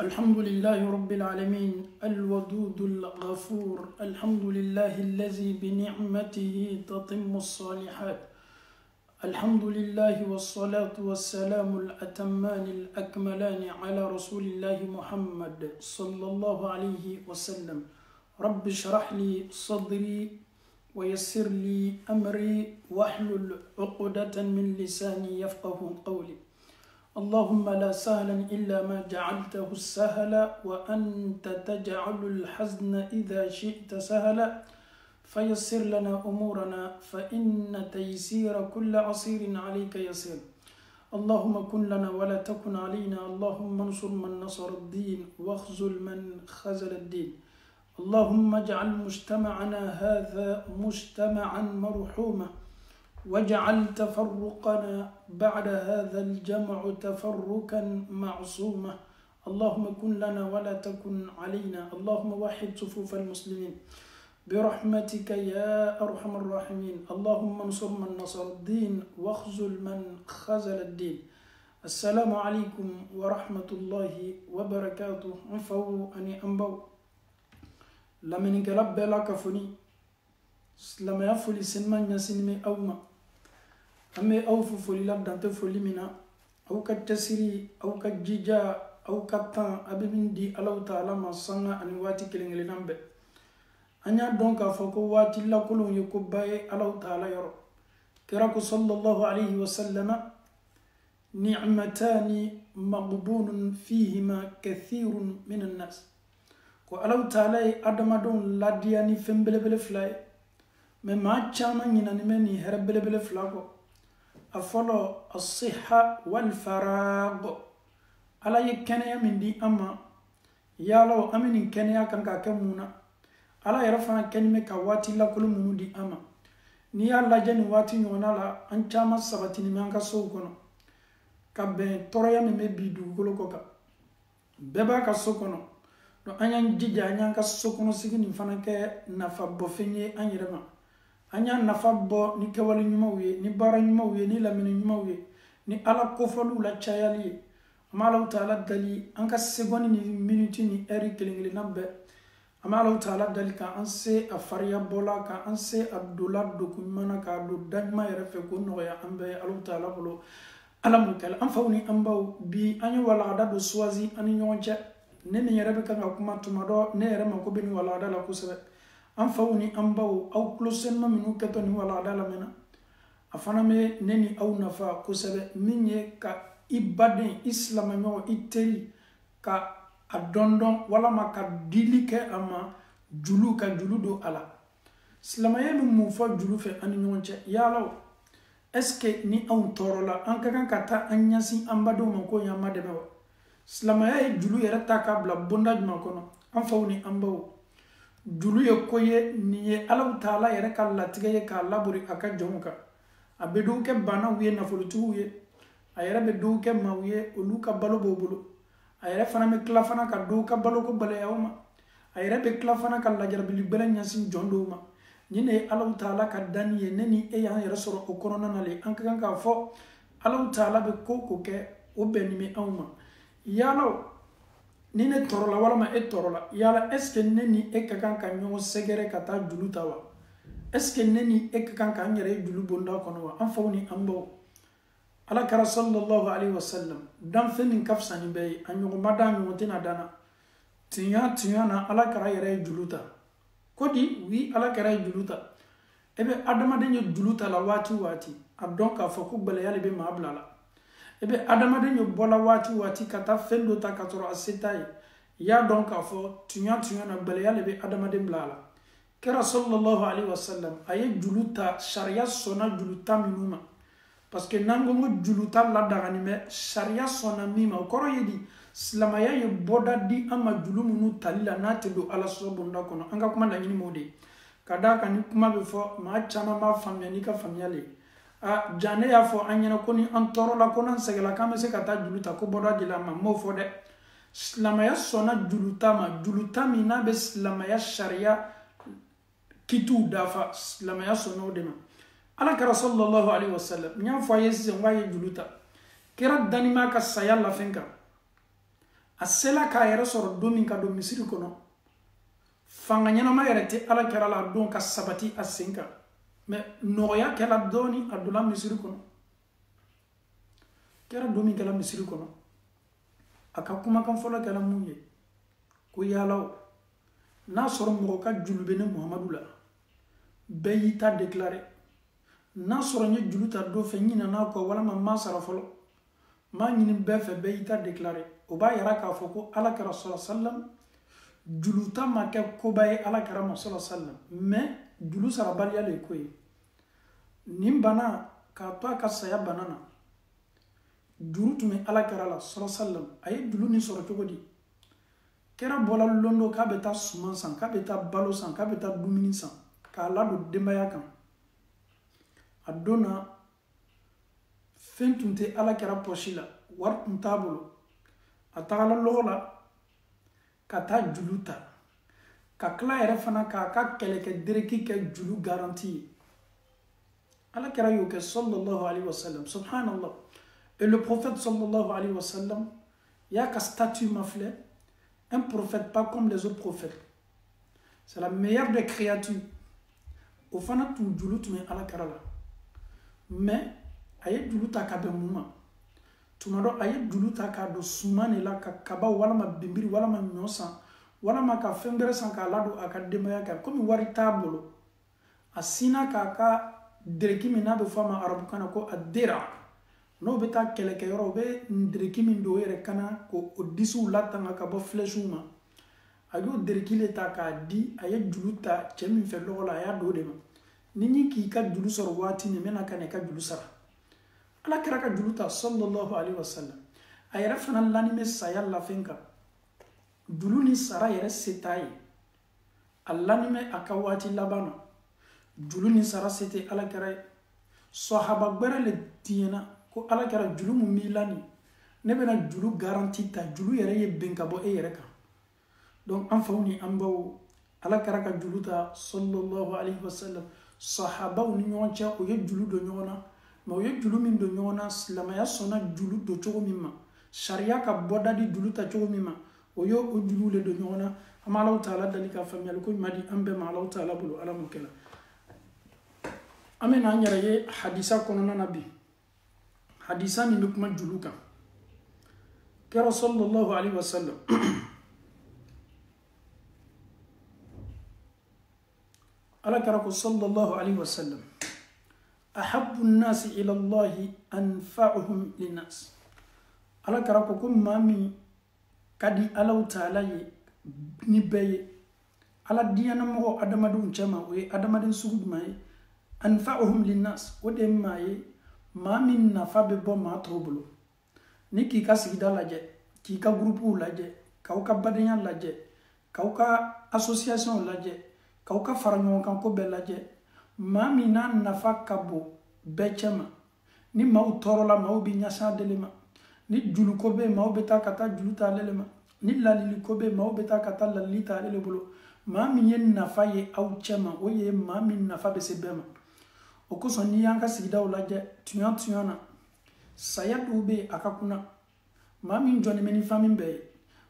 الحمد لله رب العالمين الودود الغفور الحمد لله الذي بنعمته تتم الصالحات الحمد لله والصلاة والسلام الأتمان الأكملان على رسول الله محمد صلى الله عليه وسلم رب اشرح لي صدري ويسر لي أمري واحلل عقدة من لساني يفقه قولي اللهم لا سهلا إلا ما جعلته السهلا وأنت تجعل الحزن إذا شئت سهلا فيسر لنا أمورنا فإن تيسير كل عسير عليك يسير اللهم كن لنا ولا تكن علينا اللهم انصر من نصر الدين واخذل من خذل الدين اللهم اجعل مجتمعنا هذا مجتمعا مرحوما واجعل تفرقنا بعد هذا الجمع تفرقا معصوما اللهم كن لنا ولا تكن علينا اللهم وحد صفوف المسلمين برحمتك يا أرحم الراحمين اللهم انصر من نصر الدين واخذل من خذل الدين السلام عليكم ورحمة الله وبركاته انفو أني أنبو لمن انقلب لك فني لما يفولي سنمان يسنمي أوما أمي أوفو فولي لابدان تفولي منا أو كتسري أو كجيجا أو كتان أبي من دي الله تعالى ما صنع أنواتي كلين لنبه أنيا دونك فوكو واتي الله كلهم يكباي الله تعالى يرو كراكو صلى الله عليه وسلم نعمتان مغبون فيهما كثير من الناس كو الله تعالى أدم دون لادياني فمبلبل فلاي مما تشاما ينانمني هربلبل فلاكو أفضل الصحة والفراغ على يكنيا من دي أما يالو أمين كنيا كنكا كمونا على يرفع كلمة كواتي لا كل منودي أما نيا لا جن واتي نونا لا أنشاما سبتني مانكا سوكونا كبه توريا مي بيدو كلوكوكا ببا كسوكونا no anyan jija anyan ka sokono sigini fana ke nafa bo fenye anyirema anya nafa bo ni kewali nyuma wiye ni bara nyuma wiye ni lamini nyuma wiye ni ala kofalu la chayali amala taala dali anka segoni ni minute ni eri kelingeli nambe amala taala dali ka anse afariya bola ka anse abdullah do kumana ka do dajma yere fe ko no ya ambe alu taala bolo alamu kala amfawni ambaw bi anyo wala da do swazi ani nyonche nemi yere be kan akuma tumado ne yere man ko bini wala da la kusebe an fawni an baw aw klosen ma minu keto ni wala da la mena afana me neni aw nafa kusebe minye ka ibaden islam no iteri ka adondon wala ma ka dilike ama julu ka julu do ala islam ye mu fa julu fe an nyonche yalaw est-ce que ni aw torola an kan kata anyasi ambado man ko yamma de mewa silamaya ye julu yɛrɛ ta k'a bila bonda jumɛn kɔnɔ an faw ni an baw julu ye ko ye nin ye alaw taala yɛrɛ ka latigɛ ye k'a labori a ka jɔnw kan a bɛ dɔw kɛ banaw ye nafolotigiw ye a yɛrɛ bɛ dɔw kɛ maaw ye olu ka balo b'o bolo a yɛrɛ fana bɛ tila fana ka dɔw ka balo ko gɛlɛya o ma a yɛrɛ bɛ tila fana ka lajarabili gbɛlɛ ɲɛsin jɔn dɔw ma nin de ye alaw taala ka danni ye ne ni e y'an yɛrɛ sɔrɔ o kɔnɔna na le an ka kan k'a fɔ alaw taala bɛ ko ko kɛ o bɛnnen bɛ anw ma yalo ni ne torola wala ma e torola yala est-ce que ne ni e ka kan ka ɲɔgɔn sɛgɛrɛ ka taa julu ta wa est-ce que ne ni e ka kan ka n yɛrɛ julu bonda kɔnɔ wa an faw ni an baw ala kara sallallahu alaihi wasallam danfɛn min ka fisa ni bɛɛ ye a ɲɔgɔn ma da ɲɔgɔn tɛna danna tiɲa na ala kara yɛrɛ ye julu ta ko di wi ala kara ye julu ta e bɛ adamaden ye julu ta la waati waati a dɔn k'a fɔ ko gɛlɛya de bɛ maa bila la ebe adamaden yo bola wati kata fendo ta katoro asetaye ya don ka fo tunya na baleya lebe adamaden blala kera sallallahu alaihi wasallam aye juluta sharia sona juluta minuma parce que nango juluta la daga ni me sharia sona mima koro yedi islamaya ye boda di ama julumunu talila nate do ala so bonda kono anga kuma da nyini mode kada kan kuma be fo ma chama ma famya ni ka famya le jane ya fo anyana koni antoro la konan segala kame se kata juluta ko boda dila ma mo fo de islamaya sona juluta mi na be islamaya sharia kitu dafa islamaya sona de ma ala kara sallallahu alaihi wasallam nya fo yesi waye juluta kira dani ma ka saya la fenka asela ka yɛrɛ sɔrɔ don min ka don misiri kɔnɔ fanga ɲɛnama yɛrɛ tɛ ala kɛra la don ka sabati a sen kan mais nɔgɔya kɛla dɔɔni a donna misiri kɔnɔ kɛra don min kɛla misiri kɔnɔ a ka kumakan fɔlɔ kɛla mun ye ko yaalaw n'a sɔrɔ mɔgɔ ka julu bɛ ne muhamadu la bɛɛ y'i ta déclaré n'a sɔrɔ n ye julu ta dɔ fɛ n ɲinɛna kɔ walama n m'a sara fɔlɔ n m'a ɲini bɛɛ fɛ bɛɛ y'i ta déclaré o b'a yira k'a fɔ ko alakira sɔlɔ sallam julu ta ma kɛ koba ye alakira ma sɔlɔ sallam mais julu sarabaliya le ko ye nin bana k'a to a ka saya bana na juru tun bɛ alakira la sɔlɔ sallam a ye julu nin sɔrɔ cogo di kɛra bɔla londo k'a bɛ taa suman san k'a bɛ taa balo san k'a bɛ taa dumuni san k'a ladon denbaya kan a don na fɛn tun tɛ alakira pɔsi la wari tun t'a bolo a tagala lɔgɔ la ka taa julu ta ka tila yɛrɛ fana k'a ka kɛlɛkɛ dereki kɛ julu garanti ye alakira y'o kɛ sallallahu alayhi wa sallam subhanallah et le prophète sallallahu alayhi wa sallam y'a ka statut ma filɛ un prophète pas comme les autres prophètes c'est la meilleure des créatures o fana tun julu tun bɛ alakira la mais a ye julu ta ka bɛn mun ma tuma dɔ a ye julu ta k'a don suman de la ka kaba walama binbiri walama ɲɔ san walama ka fɛn wɛrɛ san k'a ladon a ka denbaya kan komi wari t'a bolo a sinna k'a ka dereki min n'a bɛ fɔ a ma arabukan na ko a dera n'o bɛ taa kɛlɛkɛyɔrɔ o bɛ dereki min don o yɛrɛ kana k'o disiw latanga ka bɔ flèchew ma a y'o dereki le ta k'a di a ye julu ta cɛ min fɛ lɔgɔ la a y'a don o de ma ni n k'i ka julu sɔrɔ waati min n bɛna ka na i ka julu sara ala kɛra ka julu ta sallallahu alayhi wa sallam a yɛrɛ fana lanin bɛ saya lafɛn kan julu ni sara yɛrɛ se t'a ye a lanin bɛ a ka waati laban na julu ni sara se tɛ ala kɛra ye sahaba gbɛrɛ le tiɲɛna ko ala kɛra julu mun b'i lani ne bɛna julu garanti ta julu yɛrɛ ye ben ka bɔ e yɛrɛ kan donc an faw ni an baw ala kɛra ka julu ta sallallahu alayhi wa sallam sahabaw ni ɲɔgɔn cɛ o ye julu don ɲɔgɔn na mais o ye julu min don ɲɔgɔn na silamɛya sɔnna julu don cogo min ma sariya ka bɔda di julu ta cogo min ma o ye o julu le don ɲɔgɔn na an bɛ alaw taala dali ka faamuyali ko ɲuman di an bɛɛ ma alaw taala bolo ala m'o kɛla an bɛ n'an yɛrɛ ye hadisa kɔnɔna na bi hadisa min bɛ kuma julu kan kɛra sallallahu alayhi wa sallam ala kɛra ko sallallahu alayhi wa sallam أحب الناس إلى الله أنفعهم للناس على كراكو مامي كدي ألو تعالى نبي على ديانا مو أدمدون جمع وي أدمدون سود ماي أنفعهم للناس ودي ماي مامي نفع ببو ما تروبلو نيكي كاسيدا لاجي كيكا غروبو لاجي كاوكا بدنيا لاجي كاوكا أسوسياسيون لاجي كاوكا فرانيون كانكو بلاجي mami na nafa ka bon bɛɛ cɛ ma ni maaw tɔɔrɔla maaw bɛ ɲɛsin ale ma ni julu ko bɛ maaw bɛ taa ka taa julu ta ale ma ni lalili ko bɛ maaw bɛ taa ka taa lalili ta ale bolo maa min ye nafa ye aw cɛ ma o ye maa min nafa bɛ se bɛɛ ma o kosɔn n'i y'an ka sigidaw lajɛ tuɲa tuɲa na saya dɔw bɛ yen a ka kunna maa min jɔnnen bɛ ni fami bɛɛ ye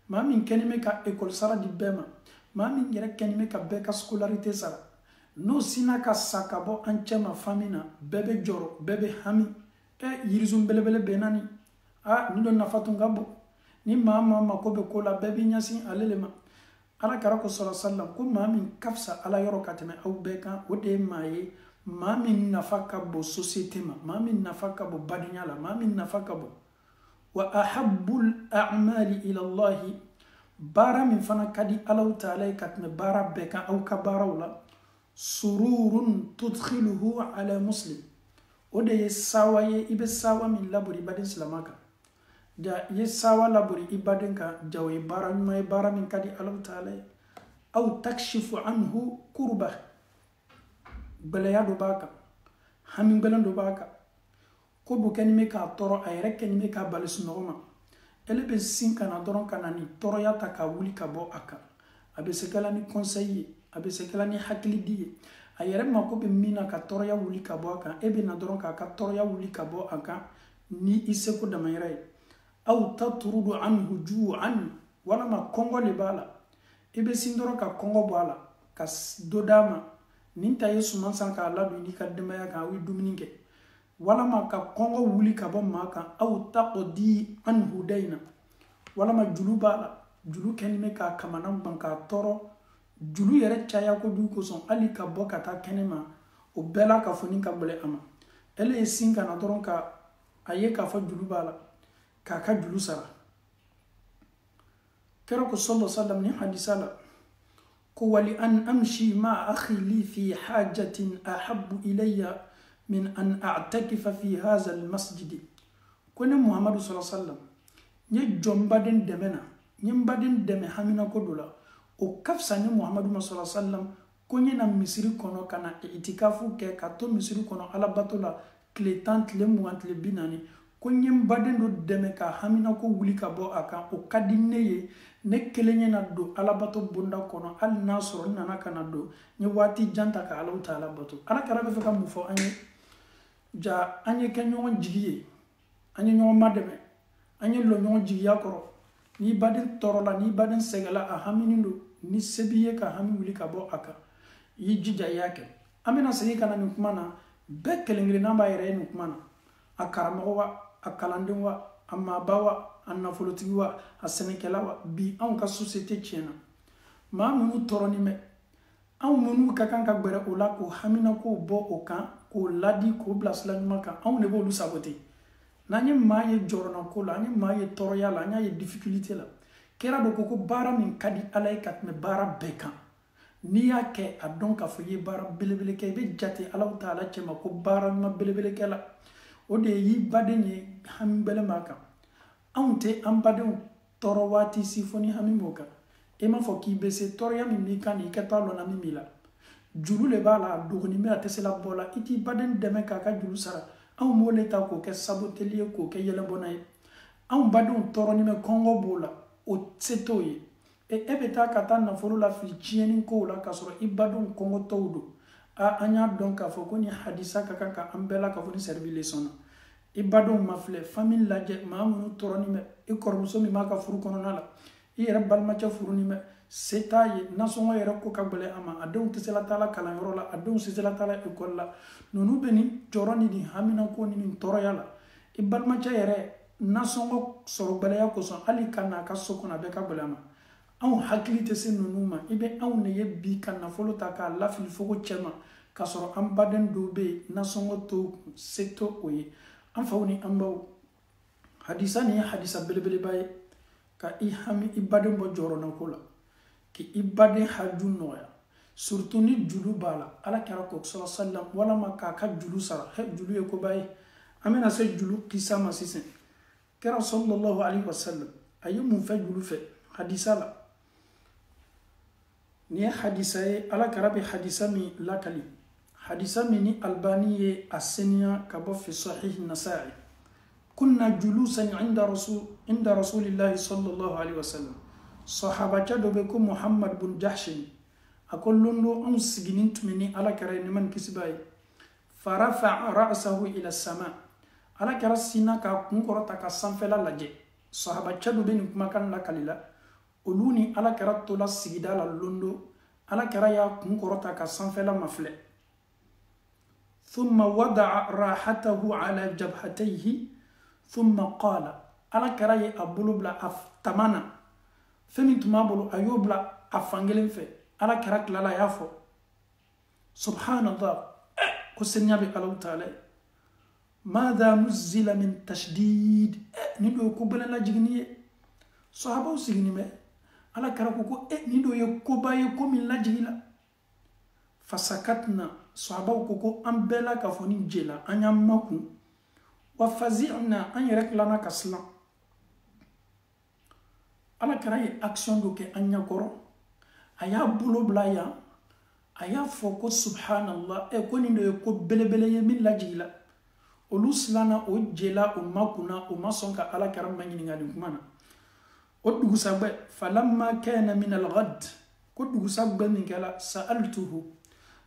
maa min kɛlen bɛ ka ekɔli sara di bɛɛ ma maa min yɛrɛ kɛlen bɛ ka bɛɛ ka scolarité sara n'o sina ka sa ka bɔ an cɛ ma fami na bɛɛ bɛ jɔrɔ bɛɛ bɛ hami yirisun belebele bɛ na ni ni dɔ nafa tun ka bon ni maa mako bɛ ko la bɛɛ bɛ ɲɛsin ale le ma ala kɛra ko sɔrɔ sallam ko maa min ka fisa ala yɔrɔ ka tɛmɛ aw bɛɛ kan o de ye maa ye maa min nafa ka bon société ma maa min nafa ka bon badenya la maa min nafa ka bon wa ahabbul a'mali ila allahi baara min fana ka di alaw taala ye ka tɛmɛ baara bɛɛ kan aw ka baaraw la sururun tudkhiluhu ala muslim o de ye sawa ye i bɛ sawa min labori i baden silama kan ja i ye sawa labori i baden kan ja o ye baara ɲuman ye baara min ka di alaw taala ye aw takshifu anhu kurba gbɛlɛya dɔ b'a kan hami gbɛlɛn dɔ b'a kan ko bɔ kɛni bɛ k'a tɔɔrɔ a yɛrɛ kɛni bɛ k'a bali sunɔgɔ ma ele bɛ sin ka na dɔrɔn ka na ni tɔɔrɔya ta ka wuli ka bɔ a kan a bɛ se kɛla ni conseil ye a bɛ se kɛla ni hakili di ye a yɛrɛ mako bɛ min na ka tɔɔrɔya wuli ka bɔ a kan e bɛ na dɔrɔn k'a ka tɔɔrɔya wuli ka bɔ a kan ni i seko damayɛrɛ ye aw taturudu anhu ju'an walama kɔngɔ le b'a la i bɛ sin dɔrɔn ka kɔngɔ bɔ a la ka dɔ d'a ma nin ta ye suman san k'a ladon n'i ka denbaya kan aw ye dumuni kɛ walama ka kɔngɔ wuli ka bɔ maa kan aw taqdi anhu dayna walama julu b'a la julu kɛlen bɛ k'a kamana gan k'a tɔɔrɔ julu yɛrɛ caya kojugu kosɔn hali ka bɔ ka taa kɛnɛ ma o bɛɛ la ka fɔ ni ka gɛlɛn a ma ele ye sin kana dɔrɔn ka a ye k'a fɔ julu b'a la k'a ka julu sara kɛra ko sallallahu alaihi wasallam ni hadisa la ko wali an amshi ma akhi li fi hajatin ahabbu ilayya min an a'takifa fi hadha almasjid ko ne muhammadu sallallahu alaihi wasallam nye jombaden demena nye mbaden deme hamina ko dola o kafsa ni muhammadu sallallahu alaihi wasallam ko nye na misiri kono kana itikafu ke ka to misiri kono ala batola kle tant le muant le binani ko nye mbaden do deme ka hamina ko wuli ka bo aka o kadine ye ne kelenye na do ala bato bunda kono al nasoro nana kana do nye wati janta ka ala uta ala bato ala karabe fe ka mufo anye ja anye kenyo jigiye anye nyo mademe anye lo nyo jigiya koro ni baden torola ni baden segala a hamini do ni sebiye ka hami wuli ka bo aka yi jija yake amina segi kana ni kuma na be kelengire namba yere ni kuma na a karamago wa a kalandin wa a maba wa a nafolotigi wa a sɛnɛkɛla wa bi anw ka société tiɲɛna maa minnu tɔɔrɔni mɛ anw minnu ka kan ka gbɛrɛ o la k'o hamina k'o bɔ o kan k'o ladi k'o bila sira ɲuman kan anw de b'olu sabote n'an ye maa ye jɔrɔna ko la an ye maa ye tɔɔrɔya la an y'a ye difficulté la kɛra dɔ ko baara min ka di ala ye ka tɛmɛ baara bɛɛ kan n'i y'a kɛ a dɔn k'a fɔ i ye baara belebele kɛ i bɛ jate alaw ta ala cɛ ma ko baara ɲuman belebele kɛ la o de y'i baden ye hami bɛlɛ b'a kan anw tɛ an badenw tɔɔrɔ waati si fo ni hami b'o kan i m'a fɔ k'i bɛ se tɔɔrɔya min b'i kan i ka taa lɔnna min b'i la juru le b'a la a dogoni bɛ a tɛ se la bɔ la i t'i baden dɛmɛ k'a ka juru sara anw b'o le ta k'o kɛ saboteli ye k'o kɛ yɛlɛbɔnna ye anw badenw tɔɔrɔni bɛ kɔngɔ b'o la o se t'o ye e bɛ taa ka taa nafolo la fili tiɲɛni kow la k'a sɔrɔ i badenw kɔngɔtɔw don an y'a dɔn k'a fɔ ko ni hadisa ka kan ka an bɛɛ la k'a fɔ ni service leçon na i badenw ma filɛ famille lajɛ maa minnu tɔɔrɔni bɛ i kɔrɔmuso min b'a ka furu kɔnɔna la i yɛrɛ balimacɛ furuni bɛ se t'a ye nasɔngɔ yɛrɛ ko ka gɛlɛn a ma a denw tɛ se la taa la kalanyɔrɔ la a denw tɛ se la taa la ekɔli la ninnu bɛ nin jɔrɔ ni nin haminako ni nin tɔɔrɔya la i balimacɛ yɛrɛ nasɔngɔ sɔrɔ gɛlɛya kosɔn hali ka n'a ka so kɔnɔ a bɛɛ ka gɛlɛn a ma anw hakili tɛ se ninnu ma i bɛ anw de ye bi ka nafolo ta k'a lafili fogo cɛ ma k'a sɔrɔ an baden dɔw bɛ yen nasɔngɔ to se to o ye an faw ni an baw hadisa nin ye hadisa belebeleba ye ka i hami i baden bɔ jɔyɔrɔnako la k'i baden haju nɔgɔya surtout ni julu b'a la ala kɛra ko sallam walama k'a ka julu sara julu ye koba ye an bɛna se julu kisa ma sisan kɛra sallallahu alaihi wasallam a ye mun fɛ julu fɛ hadisa la ni ye hadisa ye ala kɛra bɛ hadisa min lakali hadisa min ni albani ye a seniya ka bɔ fi sahih nasa'i kunna julusan inda rasulillahi sallallahu alaihi wasallam sahabacɛ dɔ bɛ ko muhammad bin jahshin a ko londo anw siginin tun bɛ ni ala kɛra ye neman kisiba ye farafa ra'sahu ila sama ala kɛra sinna k'a kun kɔrɔta ka sanfɛla lajɛ sahabacɛ dɔ bɛ nin kumakan lakali la olu ni ala kɛra tola sigida la londo ala kɛra y'a kun kɔrɔta ka sanfɛla mafilɛ ثم وضع راحته على جبهتيه ثم قال على كراي أبولو بلا أفتمانا فمن تمابولو أيوب بلا أفانجلين في على كراك لا يافو سبحان الله كسنيا بقلو تعالى ماذا نزل من تشديد ندو يكوبلا لا جغنية صحابة وسيغني ما على كراكوكو ندو يكوبا يكومي لا جغلا فسكتنا صحابه كوكو أمبلا كفوني جيلا أنيا مكو وفزعنا أن يرك لنا كسلا على كراي أكشن دوكي أنيا كورو أيا بولو بلايا أيا فوكو سبحان الله كوني دو يكو بلي بلي يمين لا جيلا ولوس لنا أو جيلا أو ماكونا أو ماسونكا على كرام مانيني غادي كمانا ودغو سابه فلما كان من الغد كدغو سابه من كلا سألته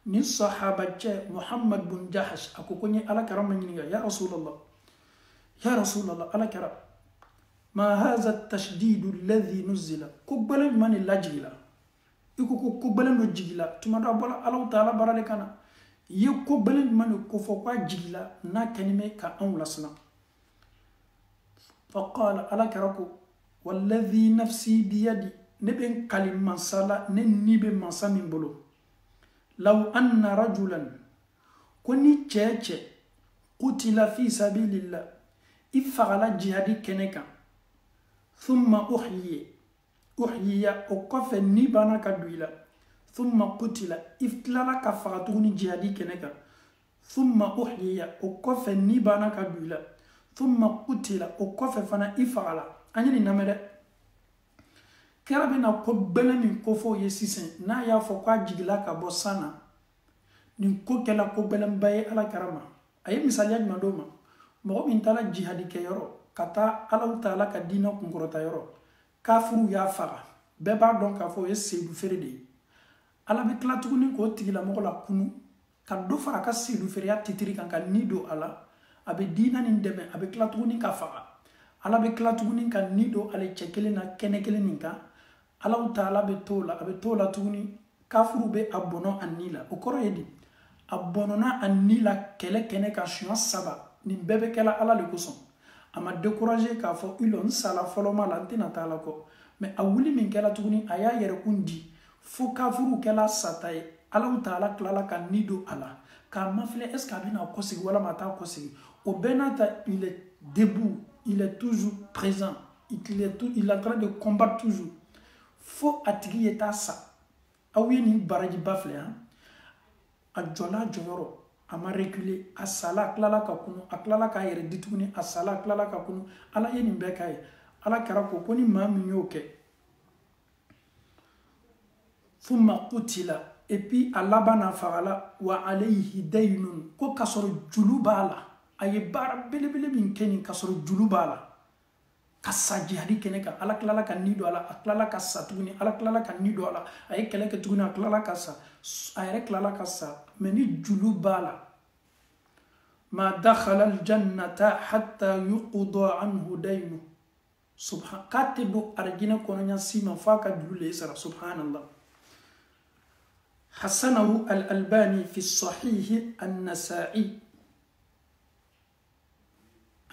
ni sahabacɛ muhammad bin jahash a ko ko n ye ala kɛra ma ɲininka ya rasulallah ala kɛra ما هذا التشديد الذي نزل كبل من لاجلا يكو كبل من جيلا تما بلا الله تعالى برا كنا يكبل من كفوا جيلا نا كلمه كأن لسنا فقال على كركو والذي نفسي بيدي نبين كلمة صلاة نبين مسا من بلو لو أن رجلا كوني تشيتش قتل في سبيل الله إفعل جهادي كنكا ثم أحيي أقف نبانا كدويلا ثم قتل إفتلالا كفراتوني جهادي كنكا ثم أحيي أقف نبانا كدويلا ثم قتل أقف فنا إفعل أني نمر كربنا قبل من كفو يسيسن نا يا فوقا جيلا كبوسانا نكو كلا قبل باي على كرما أي مثال يجمع دوما مغو من تالا جهادي كيرو كتا على تالا كدينا كنكروتا يرو كافرو يا فغا ببا دون كفو يسيدو فريدي على بكلا تكوني كو تيلا مغلا كونو كدو فرا كسيدو فريا تيتري كان كنيدو على أبي دينا ندمه أبي كلا تكوني كفغا على بكلا تكوني كنيدو على تشكلنا كنكلنينكا على تالا بتولا أبي تولا تكوني كافرو بي أبونو أنيلا وكرو يدي abonona anila kele kene ka shion saba ni bebe kala ala le kuson ama décourager ka fo ilon sala foloma la ntina tala ko mais awuli min kala tuguni aya yere kundi fo kafuru kala satay ala taala klala kan nido ala ka mafle est ce kabina ko sigi wala mata ko sigi o benata il est debout il est toujours présent il est en train de combattre toujours fo atigi eta sa awi ni baraji bafle hein a jola joro ama reculer a sala klala ka kunu a klala ka yere dituguni a sala klala ka kunu ala yeni bekay ala karako koni mami nyoke thumma qutila et puis alabana fagala wa alayhi daynun ko kasoro julubala ay bar bele min keni kasoro julubala kasaji hadi keneka ala klala ka nido ala klala ka satuguni ala klala ka nido ala ay keleke tuguni ala klala ka sa ay klala ka sa meni julubala ma dakhala aljannata hatta yuqda anhu daynu subhan katibu arjina kononya sima faka julule sara subhanallah hasanahu al-albani fi sahih an-nasa'i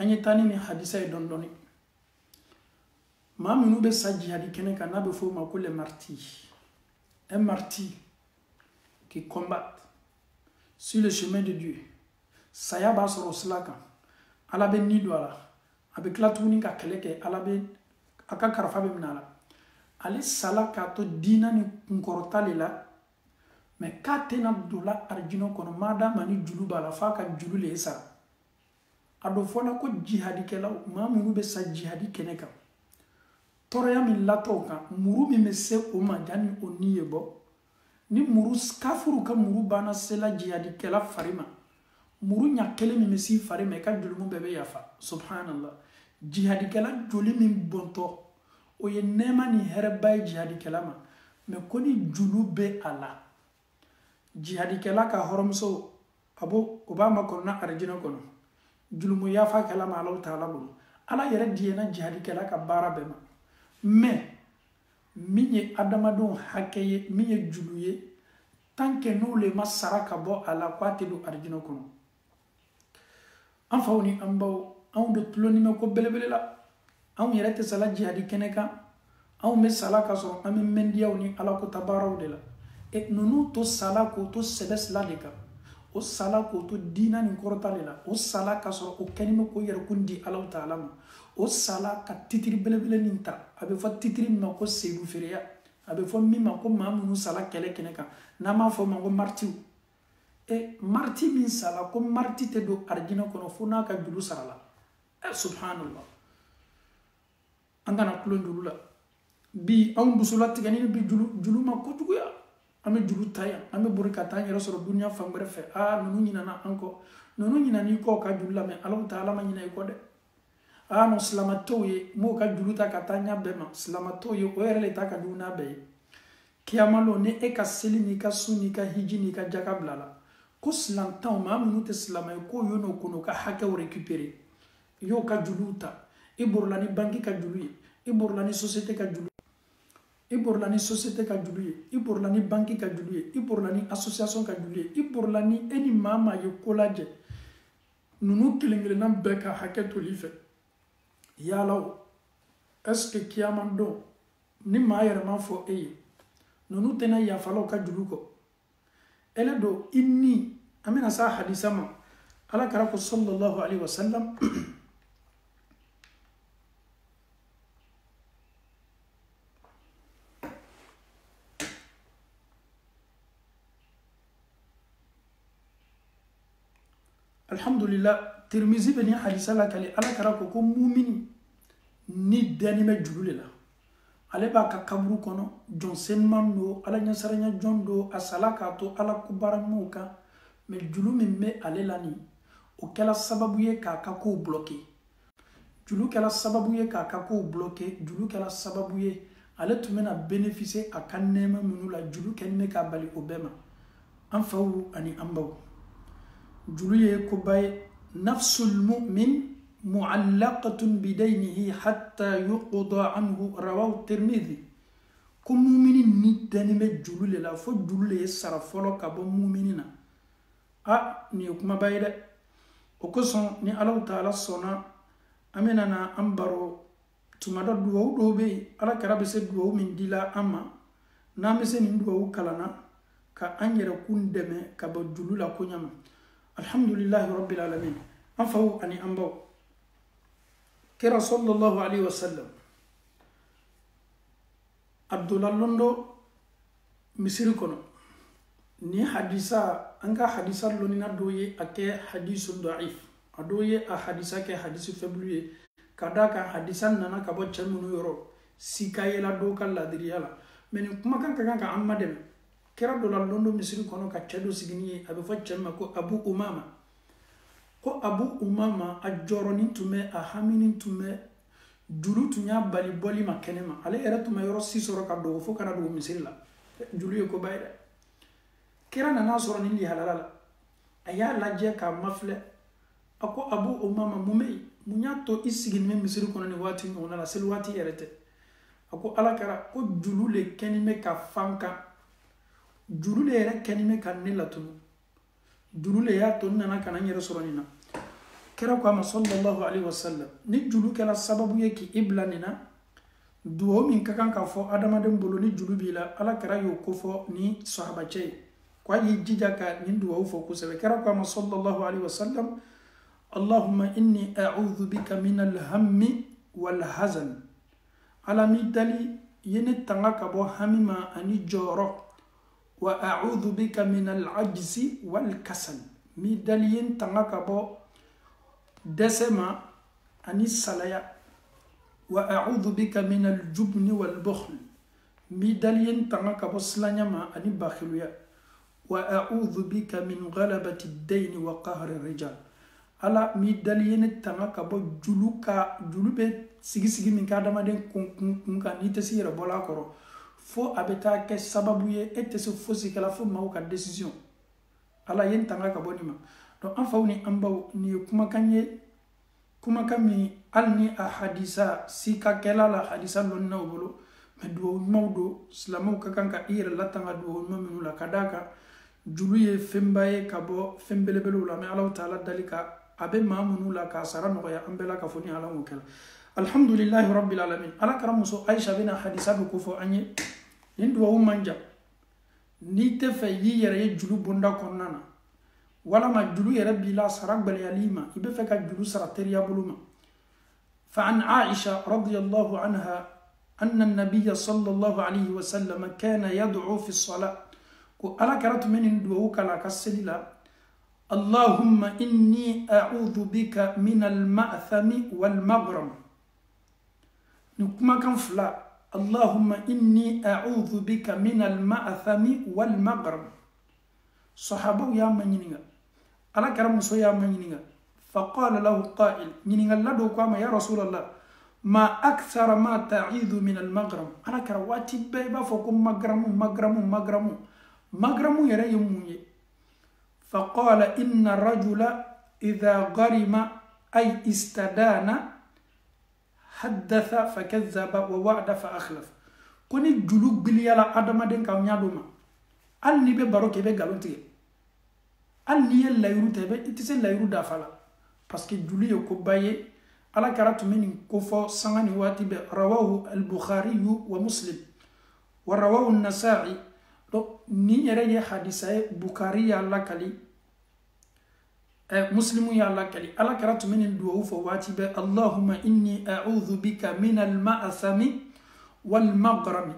anyetani mi hadisa dondoni ma minu be saji hadi keneka na be fo ma ko le martyr un martyr qui combat sur le chemin de Dieu saya ba soro slaka ala be ni doala avec la tuni ka keleke ala be aka karfa be minala ale salaka to dina ni nkorotale la mais katena dola arjino kono mada mani julu bala fa ka julu le sa ado fona ko jihadi kela ma minu be sa jihadi keneka toroya min latoka muru mi mese o majani oniyebo ni muru kafuru ka muru bana sela jihadi kela farima muru nya kele mi mesi farima ka julumu bebe yafa subhanallah jihadi kela joli min bonto o ye nema ni herbay jihadi kela ma me koni julube ala jihadi kela ka horomso abo obama korna arjina kono julumu yafa kela ma Allah taala bulu ala yere diena jihadi kela ka bara bema mais minye adamadon hakeye minye juluye tanke no le masaraka bo ala kwate do arjino kono an fawni ambaw an do tloni me ko belebele la an yerete sala jihadi keneka an me sala ka so am mendiaw ni ala ko tabaraw de la et nonu to sala ko to sedes la de ka o sala ko to dina ni korotale la o sala ka so o kenime ko yer kundi ala taala ma o sala ka titiri belebele ninta abe fo titiri ma ko seydou feria abe fo mi ma ko mamunu sala kele keneka na ma fo ma ko martiu e marti min sala ko marti te do arjina kono funa ka julu sala subhanallah angana kulondulu la bi on busula tigani bi julu ma ko tuguya ame julu taya ame burika tanya rasoro dunya fambere fe nunu nyina na anko nunu nyina ni ko ka julu la me Allah taala ma nyina ko de no slamatoye mo ka juluta katanya bema slamatoye o erele ta ka duna be kiamalo ne e ka selini ka suni ka hijini ka jakablala ko slantan ma minu te slamay ko yono kono ka haka o récupérer yo ka juluta iborla ni banki ka julu ye iborla ni société ka julu iborla ni société ka julu ye iborla ni banki ka julu ye iborla ni association ka julu ye iborla ni eni mama ye kolaje nunu kelenkelenna bɛɛ ka hakɛ toli fɛ yalaw est-ce que kiyaman don ni maa yɛrɛma fɔ e ye nunu tɛna yafalaw ka julu kɔ ele do inni amina sa hadisa ma ala kara ko sallallahu alaihi wasallam alhamdulillah tirmizi beni hadisa la kale ala kara ko mumini ni danime julu la ale b'a ka kaburu kɔnɔ jɔn senman do ala ɲɛsaranya jɔn do a sala k'a to ala ko baramaw kan mɛ julu min bɛ ale la nin o kɛla sababu ye k'a ka kow bloqué julu kɛla sababu ye k'a ka kow bloqué julu kɛla sababu ye ale tun bɛna bénéficier a ka nɛɛma minnu la julu kɛlen bɛ k'a bali o bɛɛ ma an faw ani an baw julu ye koba ye nafsul mu'min mu'allaqatun bidaynihi hatta yuqda anhu rawahu tirmidhi ko mumini ni dani bɛ julu le la fo julu le ye sara fɔlɔ ka bɔ mumini na nin ye kumaba ye dɛ o kosɔn ni alaw taala sɔnna an bɛna na an baro tuma dɔ duwawu dɔw bɛ yen ala kɛra bɛ se duwawu min dila an ma n'an bɛ se nin duwawu kalanna ka an yɛrɛ kun dɛmɛ ka bɔ julu la ko ɲama alhamdulillahi rabbil alamin an faw ani an baw kira sallallahu alaihi wasallam abdullah londo misiri kono ni hadisa anga hadisa lonina doye ake hadisun da'if adoye a hadisa ke hadisu februye kada ka hadisa nana ka bo chamunu yoro sikayela do ka ladriyala men kuma kan ka amma dem kira do londo misiri kono ka chedo sigini abe fa chamma ko abu umama a joroni tume a hamini tume julu tunya bali boli makenema ale era tume yoro sisoro ka do fo kana do misiri la julu ye ko bayda kira nana soro ni li halala aya laje ka mafle ako abu umama mumei munya to isigin me misiri kono ni wati no na sel wati yerete ako ala kara ko julu le kenime ka fanka julu le era kenime ka nilatunu julu le ya to nana kana nyere soro ni na kira ko ama sallallahu alaihi wasallam ni julu kala sababu ye ki iblanina duwo min kakan ka fo adama den bolo ni julu bila ala kara yo ko fo ni sahaba cey ko yi jija ka ni duwo fo ko sebe kira ko ama sallallahu alaihi wasallam allahumma inni a'udhu bika min al-hammi wal hazan ala mi dali yene tanga ka bo hamima ani joro wa a'udhu bika min al-ajzi wal kasal mi dali yen tanga ka bo desema ani salaya wa a'udhu bika min al-jubni wal bukhl mi dalien tanga ka bo slanyama ani bakhiluya wa a'udhu bika min ghalabati ad-dayn wa qahri ar-rijal ala mi dalien tanga ka bo julube sigi min ka dama den kun ka ni tesira bola koro fo abeta ke sababu ye ete so fosi kala fo maw ka decision ala yen tanga ka bo ni ma donc an faw ni an baw ni kuma kanye kuma kami alni a hadisa sika kela la hadisa lonna bolo me do mawdo islamu ka kan ka ira la tanga do maminu la kadaka julu ye fembaye ka bo fembelebelo la me allah taala dalika abe mamunu la ka sara no ya ambela ka foni ala mukala alhamdulillah rabbil alamin ala karamuso aisha bina hadisa ko fo anye ndo wo manja ni te fe yi yere julu bonda konnana wala ma julu yere bila saragbal yalima ibe fe ka julu sarateriya buluma fa an aisha radiyallahu anha anna an-nabiy sallallahu alayhi wa sallam kana yad'u fi as-salat ko ala karatu min duwo kala kaselila allahumma inni a'udhu bika min al-ma'thami wal maghram nukuma kan fla allahumma inni a'udhu bika min al-ma'thami wal maghram sahaba ya manyininga ala karamu so ya manyininga faqala lahu qa'il nyininga lado kwama ya rasulullah ma akthara ma ta'idhu min al-maghram ala karawati beba fokum maghramu yere yemunye faqala inna rajula idha gharima ay istadana haddatha fakadhaba wa wa'ada fa akhlaf koni julu biliyala adamaden ka nyadoma al ni be baro ke be galontige al ni ye layru tebe itise layru da fala parce que julu ye ko baye ala karatu min ko fo sangani wati be rawahu al-bukhari wa muslim wa rawahu an-nasa'i do ni yere ye hadisa bukhari ya la kali مسلم يا الله كلي الله كرات من الدعوة فواتب اللهم إني أعوذ بك من المأثم والمغرم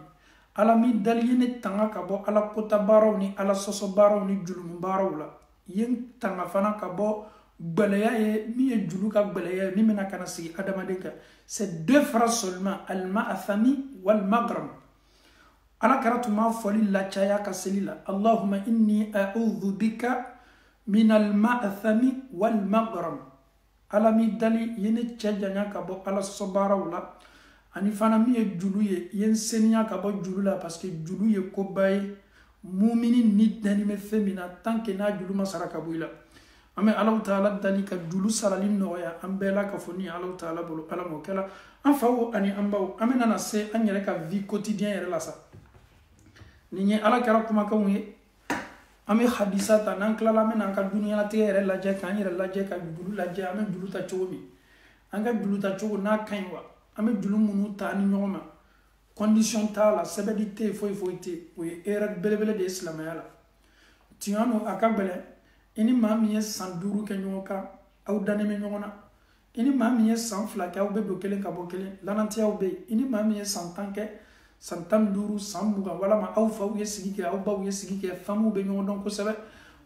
على مدلين التنغا كبو على كتباروني على صصباروني جلوم بارولا ين تنغا فنا كبو بلايا مي جلوكا بلايا مي منا كنسي أدم ديكا c'est deux phrases seulement المأثم والمغرم على كرات ما فولي لا تشايا كسليلا اللهم إني أعوذ بك من المأثم والمغرم على مدلي ين تشجعنا كبو على صبارولا ani fana mi ye julu ye yen seniya ka bɔ julu la parce que julu ye koba ye mumini ni dani me femina tant que na julu masara ka bɔ la an bɛ Alahu Taala dali ka julu sarali nɔgɔya an bɛɛ la ka fɔ ni Alahu Taala bolo Ala m'o kɛla an faw ani an baw an bɛ nana se an yɛrɛ ka vie quotidien yɛrɛ la sa nin ye Ala kɛra kumakanw ye an bɛ hadisa ta n'an tilala an bɛ n'an ka duniyalatigɛ yɛrɛ lajɛ k'an yɛrɛ lajɛ ka julu lajɛ an bɛ julu ta cogo min an ka julu ta cogo n'a ka ɲi wa an bɛ julu minnu ta ni ɲɔgɔn ma condition t'a la sɛbɛnni tɛ yen foyi foyi tɛ yen o ye erreur belebele de ye silamɛya la tiɲɛ don a ka gɛlɛn i ni maa min ye san 5 kɛ ɲɔgɔn kan aw dannen bɛ ɲɔgɔn na i ni maa min ye san 2 kɛ aw bɛ don kelen ka bɔ kelen lanantiyaw bɛ yen i ni maa min ye san 10 kɛ san 15 san 20 walama aw faw ye sigi kɛ aw baw ye sigi kɛ famuw bɛ ɲɔgɔn dɔn kosɛbɛ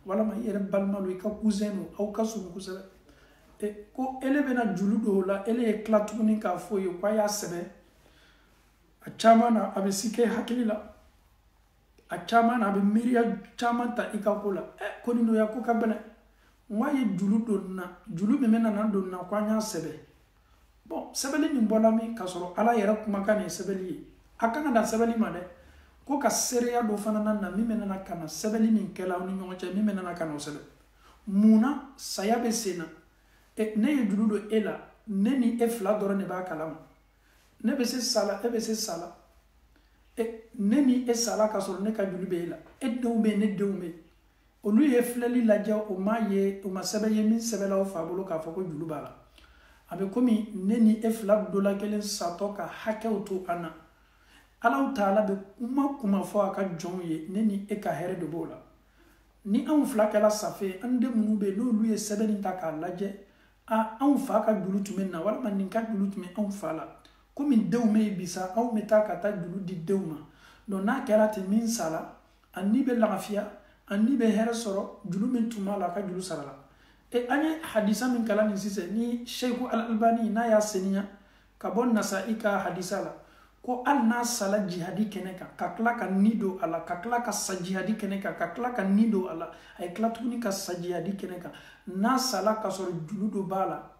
walama i yɛrɛ balima don i ka cousin don aw ka surun kosɛbɛ ko ele bena julu do la ele ye tila tuguni k'a fɔ ye ko a y'a sɛbɛn a caman na a bɛ si kɛ hakili la a caman na a bɛ miiriya caman ta i ka ko la ko nin ya ko ka gɛlɛn n ko a ye julu don na julu min bɛ nana don na ko an y'a sɛbɛn bon sɛbɛnni min bɔla min k'a sɔrɔ ala yɛrɛ kumakan nin ye sɛbɛnni ye a kan ka dan sɛbɛnni ma dɛ ko ka seereya dɔ fana na min bɛ nana ka na sɛbɛnni min kɛla aw ni ɲɔgɔn cɛ min bɛ nana ka na o sɛbɛn munna saya bɛ sen na ne ye julu don e la ne ni e fila dɔrɔn de b'a kalama ne bɛ se sala e bɛ se sala ne ni e sala ka sɔrɔ ne ka julu bɛ e la e denw bɛ yen ne denw bɛ yen olu ye filɛli lajɛ o ma sɛbɛn ye min sɛbɛnla o fa bolo k'a fɔ ko julu b'a la a bɛ komi ne ni e fila dɔ la kelen satɔ ka hakɛw to an na Alahu Taala bɛ kuma fɔ a ka jɔnw ye ne ni e ka hɛrɛ de b'o la ni anw fila kɛla safe an den minnu bɛ yen n'olu ye sɛbɛnni ta k'a lajɛ anw fa ka julu tun bɛ na walima nin ka julu tun bɛ anw fa la komi denw bɛ yen bisa anw bɛ taa ka taa julu di denw ma donc n'a kɛra ten min sala a ni bɛ lafiya a ni bɛ hɛrɛ sɔrɔ julu min tun b'a la a ka julu sara la an ye hadisa min kalan nin sisan ni Sheikh Al-Albani n'a y'a seniya ka bɔ Nasa'i ka hadisa la ko hali n'a sala jihadi kɛnɛ kan ka tila ka ni don a la ka tila ka sa jihadi kɛnɛ kan ka tila ka ni don a la a ye tila tuguni ka sa jihadi kɛnɛ kan n'a sala ka sɔrɔ julu dɔ b'a la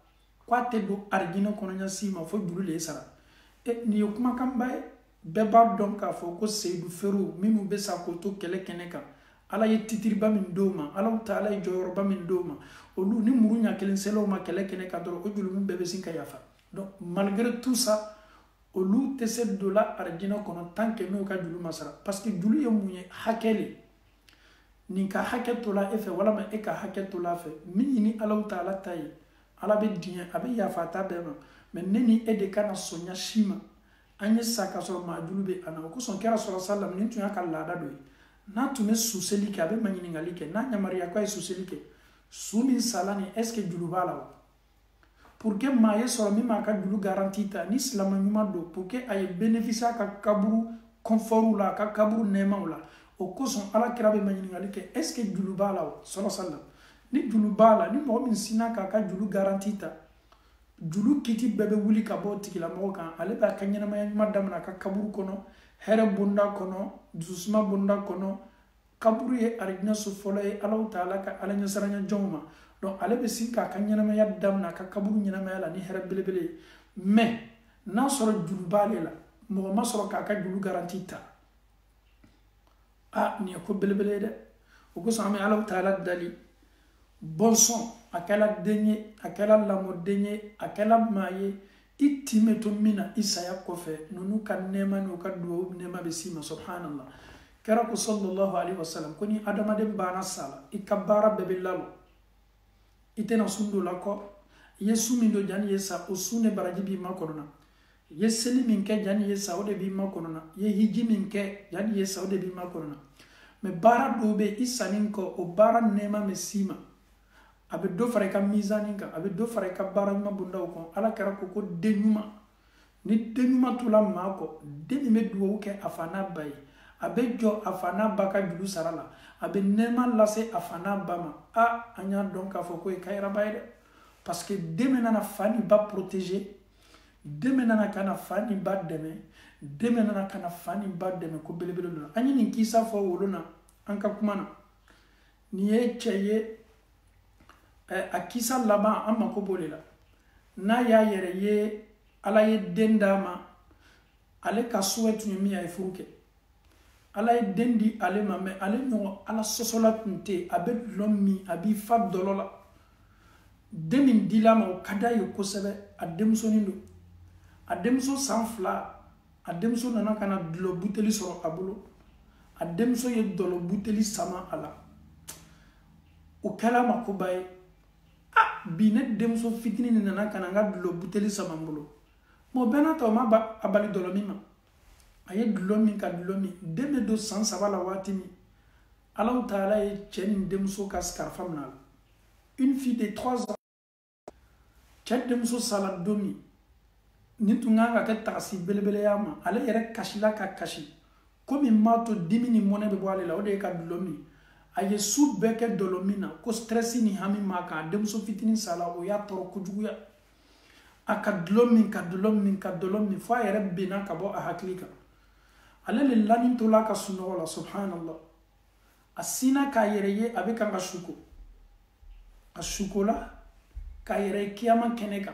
ko a tɛ don arijinɛ kɔnɔɲɛ si ma fo julu de ye sara nin ye kumakanba ye bɛɛ b'a dɔn k'a fɔ ko Seyidu Feerew minnu bɛ sa k'o to kɛlɛ kɛnɛ kan ala ye titiriba min d'o ma Alahu Taala ye jɔyɔrɔba min d'o ma olu ni muru ɲɛ kelen selaw ma kɛlɛ kɛnɛ kan dɔrɔn o julu bɛɛ bɛ sin ka yafa donc malgré tout ça olu tɛ se dɔ la arijinɛ kɔnɔ tant que n'o ka julu ma sara parce que julu ye mun ye hakɛ le nin ka hakɛ to la e fɛ walama e ka hakɛ to la fɛ min ɲini Alahu Taala ta ye ala bɛ diɲɛ a bɛ yafa ta bɛɛ ma mais ne ni e de kana sɔnya si ma an ye sa ka sɔrɔ maa julu bɛ an na o kosɔn kɛra sɔrɔ sallam nin tun y'a ka laada dɔ ye n'a tun bɛ suseli kɛ a bɛ maɲininkali kɛ n'a yamaruya ko a ye suseli kɛ su min sala nin est ce que julu b'a la wa pour que maa ye sɔrɔ min b'a ka julu garanti ta ni silama ɲuman don pour que a ye bénéfice a ka kaburu confort la a ka kaburu nɛɛmaw la o kosɔn ala kira bɛ maɲininkali kɛ est ce que julu b'a la wa sɔrɔ sallam ni julu b'a la ni mɔgɔ min sinna k'a ka julu garanti ta julu kiti bɛɛ bɛ wuli ka bɔ tigilamɔgɔ kan ale b'a ka ɲɛnamaya ɲuman daminɛ a ka kaburu kɔnɔ hɛrɛ bonda kɔnɔ dusuma bonda kɔnɔ kaburu ye arijinɛ so fɔlɔ ye Alahu Taala ka ala ɲɛsaranya jɔnw ma donc ale bɛ sin k'a ka ɲɛnamaya daminɛ a ka kaburu ɲɛnamaya la ni hɛrɛ belebele ye mais n'a sɔrɔ julu b'ale la mɔgɔ ma sɔrɔ k'a ka julu garanti ta nin ye ko belebele ye dɛ o kosɔn an bɛ Alahu Taala dali bɔnsɔn a kɛla den ye a kɛla lamɔden ye a kɛla maa ye itime to mina isaya kofe nunu kan nema no ka duwo nema be sima subhanallah kara ko sallallahu alaihi wasallam koni adama de bana sala ikabara be billalo itena sundo lako yesu min do jani yesa usune baraji bi makorona yeseli min ke jani yesa ode bi makorona ye hiji min ke jani yesa ode bi makorona me bara do be isanin ko o bara nema me sima abe do fare ka mizanin ka abe do fare ka bara ma bunda ko ala kara ko denyuma ni denyuma tula mako deni me duwo ke afana bay abe jo afana baka julu sarala abe nema lase afana bama anya donc afo ko e kayra bayde parce que demenana fani ba protéger demenana kana fani ba deme demenana kana fani ba deme ko belebele do anyi ni kisa fo wolona anka kumana ni ye cheye akisa laba amma ko bolela na ya yere ye ala ye dendama ale ka souhait mi ay furuke ala ye dendi ale ma me ale no ala sosola tunte abe lommi abi fab dolola demin dilama o kada yo kosebe ademso nindo ademso sanfla ademso nana kana dlo buteli soro abulo ademso ye dolo buteli sama ala o kala makubay binet demso fitini nana kana nga dlo buteli sama mbulo mo benata o ma ba abali dolo mima aye dlo min ka dlo mi deme do san sabala watimi Allah taala ye chen demso kaskar famnal une fille de 3 ans chat demso sala domi nitunga nga ke taxi belebele yama ale yere kashila ka kashi komi mato dimini mone be boale la ode ka dlo mi aye su beke dolomina ko stressi ni hami maka demso fitini sala o ya toro kujuya aka dlomi ka dlomi fo yere bina ka bo ahaklika ale le lanin to la ka suno wala subhanallah asina ka yere ye abeka nga shuko ashukola ka yere kiyama keneka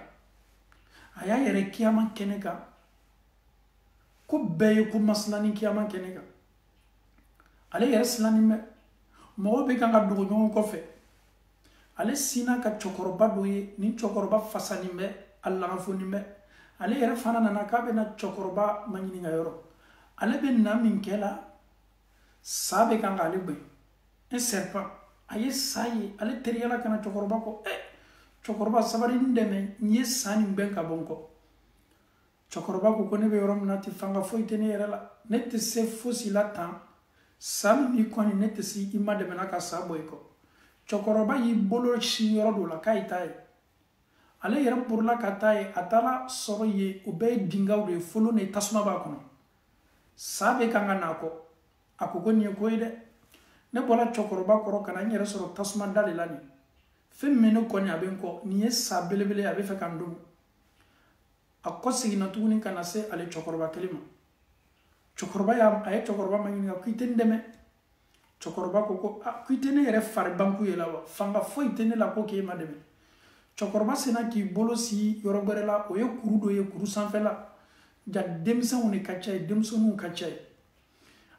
aya yere kiyama keneka ko beye ko maslani kiyama keneka ale yere slani me mo be kan ga dugo nyon ko fe ale sina ka chokoroba doye ni chokoroba fasani me alla ngafoni me ale yere fana na ka be na chokoroba manyini nga yoro ale be na min kela sabe kan ga ale be un serpent aye sayi ale teriyala kana chokoroba ko chokoroba sabari ndeme nye sani ben ka bonko chokoroba ko ne be yoro mnati fanga fo itene yere la nette se fosi la tan sami mi koni nette si ima de menaka sabo eko chokoroba yi bolo shi yoro do la kai tai ale yere burla ka tai atala soro ye ube dinga de folo ne tasuma ba kono sabe kanga nako akoko nye koide ne bola chokoroba koro kana nyere soro tasuma dalilani femmeno koni abenko niye sabelebele abe fe kandu akosi na tuni kana se ale chokoroba kelima chokoroba ya aye chokoroba mangini ka kuitendeme chokoroba koko kuitene yere far banku yela wa fanga fo itene la ko ke mademe chokoroba sena ki bolosi yorobere la o ye kuru do ye kuru sanfela ja demsa woni kachay demso nu kachay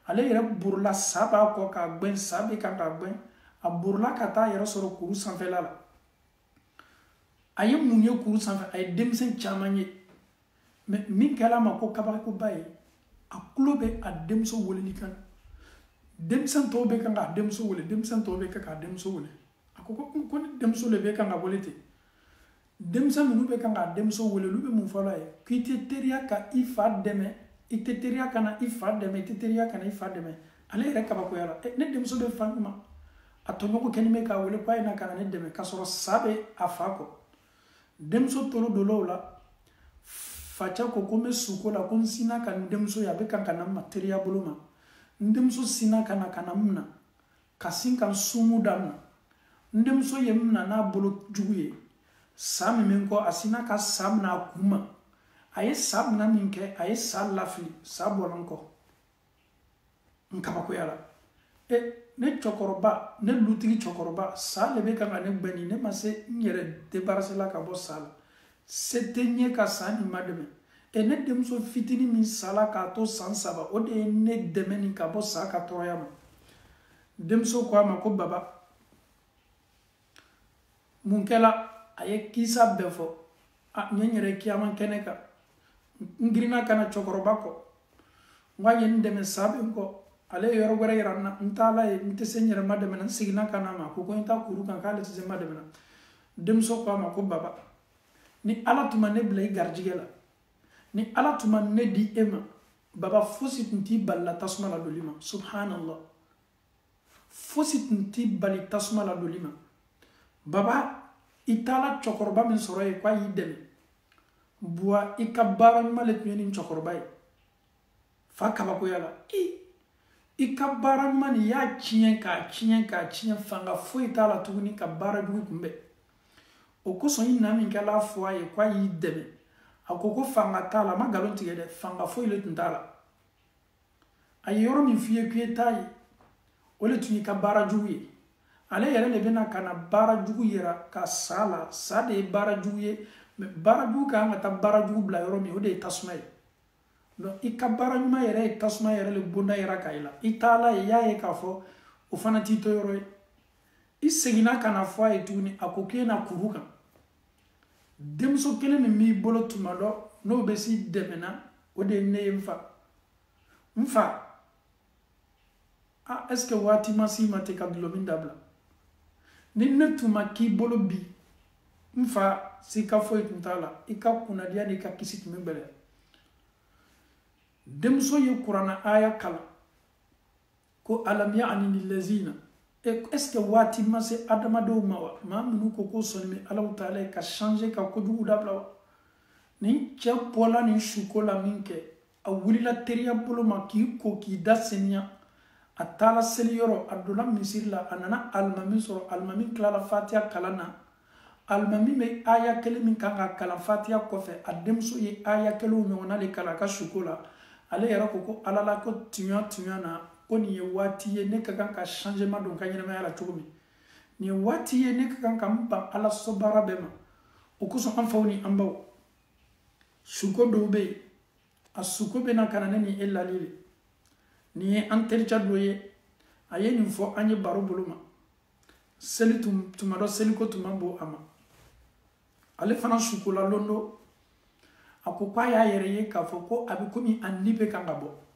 ale yere burla saba ko ka gben sabe ka gben a burla kata yere soro kuru sanfela la aye munye kuru sanfela aye demsen chamanye min kala ma ko kabako ko baye a kulobe a demso woleli kan demsan to be kan ga demso wole demsan to be ka demso wole akoko ko demso le be kan ga wolete demsan minu be kan ga demso wole lube mun fala e kite teria ka ifa deme ite teria kana ifa deme ite teria kana ifa deme ale re ka ba ko yala ne demso be fanuma atonyo ko kenime ka wole kwa ina kana ne deme ka soro sabe afako demso tolo dolola facha ko kome suko la kun sina kan demso ya be kan kana materia buluma ndemso sina kana kana mna kasin kan sumu damna ndemso yemna na bolo juguye sami menko asina ka samna kuma aye samna minke aye salafli sabolanko nkaba ko yala ne chokoroba ne lutigi chokoroba sale be kan ne bani ne mase nyere débarrasser la ka bo sala setenye ka sani mademe ne demso fitini min sala ka to sansaba o de ne demeni ka bo sa ka toyama demso ko ma ko baba munkela aye kisa befo nyere kiyama keneka ngirina kana chokoroba ko ngwa yen deme sabe ko ale yoro gore yaranna ntala nte senyere mademe nan sigina kana ma ko nta kuru kan kale tse mademe na dem so ko ma ko baba ni ala tuma ne blay garjigela ni ala tuma ne di ema baba fosit nti balla tasma la dolima subhanallah fosit nti bali tasma la dolima baba itala chokoroba min soroy kwa yideme bua ikabara malet nyeni chokoroba fa kaba ko yala ikabara mani ya chien ka fanga fo itala tuguni kabara du kumbe okoso ina min kala fo ay kwa yideme akoko fanga tala magalon tigede fanga fo ile tundala ayoro min fiye kuyetayi ole tuni kabara juye ale yere le bena kana bara jugu yera ka sala sade bara juye me bara jugu ka ngata bara jugu bla yoro mi ode tasmay no ikabara nyuma yere tasmay yere le bunda yera kaila itala ya ka fo o fana tito yoro isegina kana fo ay tuni akoke na kuruka demso kele mi bolo tumado no besi demena ode ne mfa est-ce que wati masi mate kadlomin dabla ni netuma ki bolo bi mfa sika fo itala ika kuna dia ni ka kisit membele demso ye qur'ana aya kala ko alam ya'ni lil lazina est-ce que wati masi adama do mawa ma munu ko sonmi Allah taala ka changer ka ko dugu dabla ni che pola ni shukola minke a wulila teriya bolo ma ki ko ki dasenya atala selioro adula misirla anana almami soro almami klala fatiha kalana almami me aya kele min kanga kala fatiha kofe ademso ye aya kele nyona le kala ka shukola ale yara ko alala ko tunya na koni ye wati ye ne kakan ka changement don kanyina ma yala tugumi ni wati ye ne kakan ka mba ala sobara bema okuso amfawni ambaw shuko dobe asuko bena kanane ni ella lile ni antelcha doye aye ni fo anye baro boluma seli tumado seli ko tumambo ama ale fana shukola londo akokwa ya yere ye ka fo ko abikomi annibe kangabo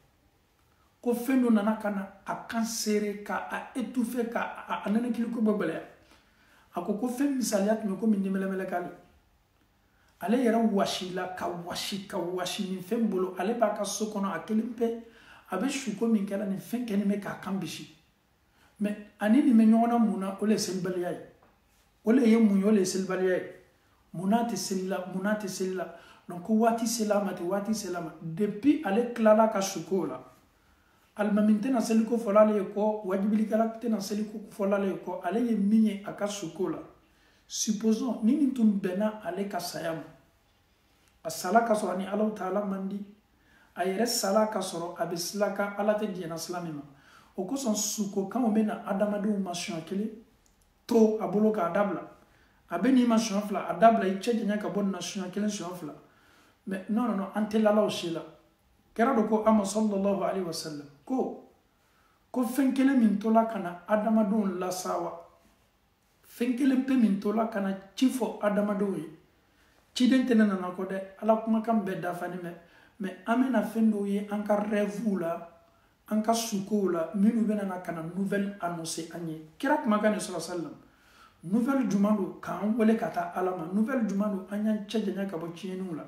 ko fendo nana kana akansere ka a étouffé ka anana kiliko bobele akoko fem misaliat me ko minimele kale ale yera washila ka washi ni fembolo ale ba ka sokono akelimpe abe shuko min kala ni fenkeni me ka kambishi mais anini me nyona muna ole selbaliyai ole ye munyo le selbaliyai munati sella donc wati selama depuis ale klala ka shukola almaminte na seliko folale ko wajibili kalakte na seliko folale ko ale ye minye aka shukola supposons nini tumbena ale ka sayam asala ka so ani Allah taala mandi ayere sala ka soro abislaka ala te diena slamima o ko son suko kan o mena adamadu machon kele to aboloka adabla abeni machon fla adabla i cheje nyaka bon nation kele nation fla mais non antela la oshila kerado ko amma sallallahu alaihi wasallam ko fenkele min tola kana adamadu la sawa fenkele pe min tola kana chifo adamadu yi chidente na ko de ala kuma kam be dafani mais amena fendo yi anka revula anka sukola minu bena na kana nouvelle annoncée anye kira kuma kan sallallahu alaihi wasallam nouvelle jumando kan wole kata alama nouvelle jumando anya cheje nyaka bo chienula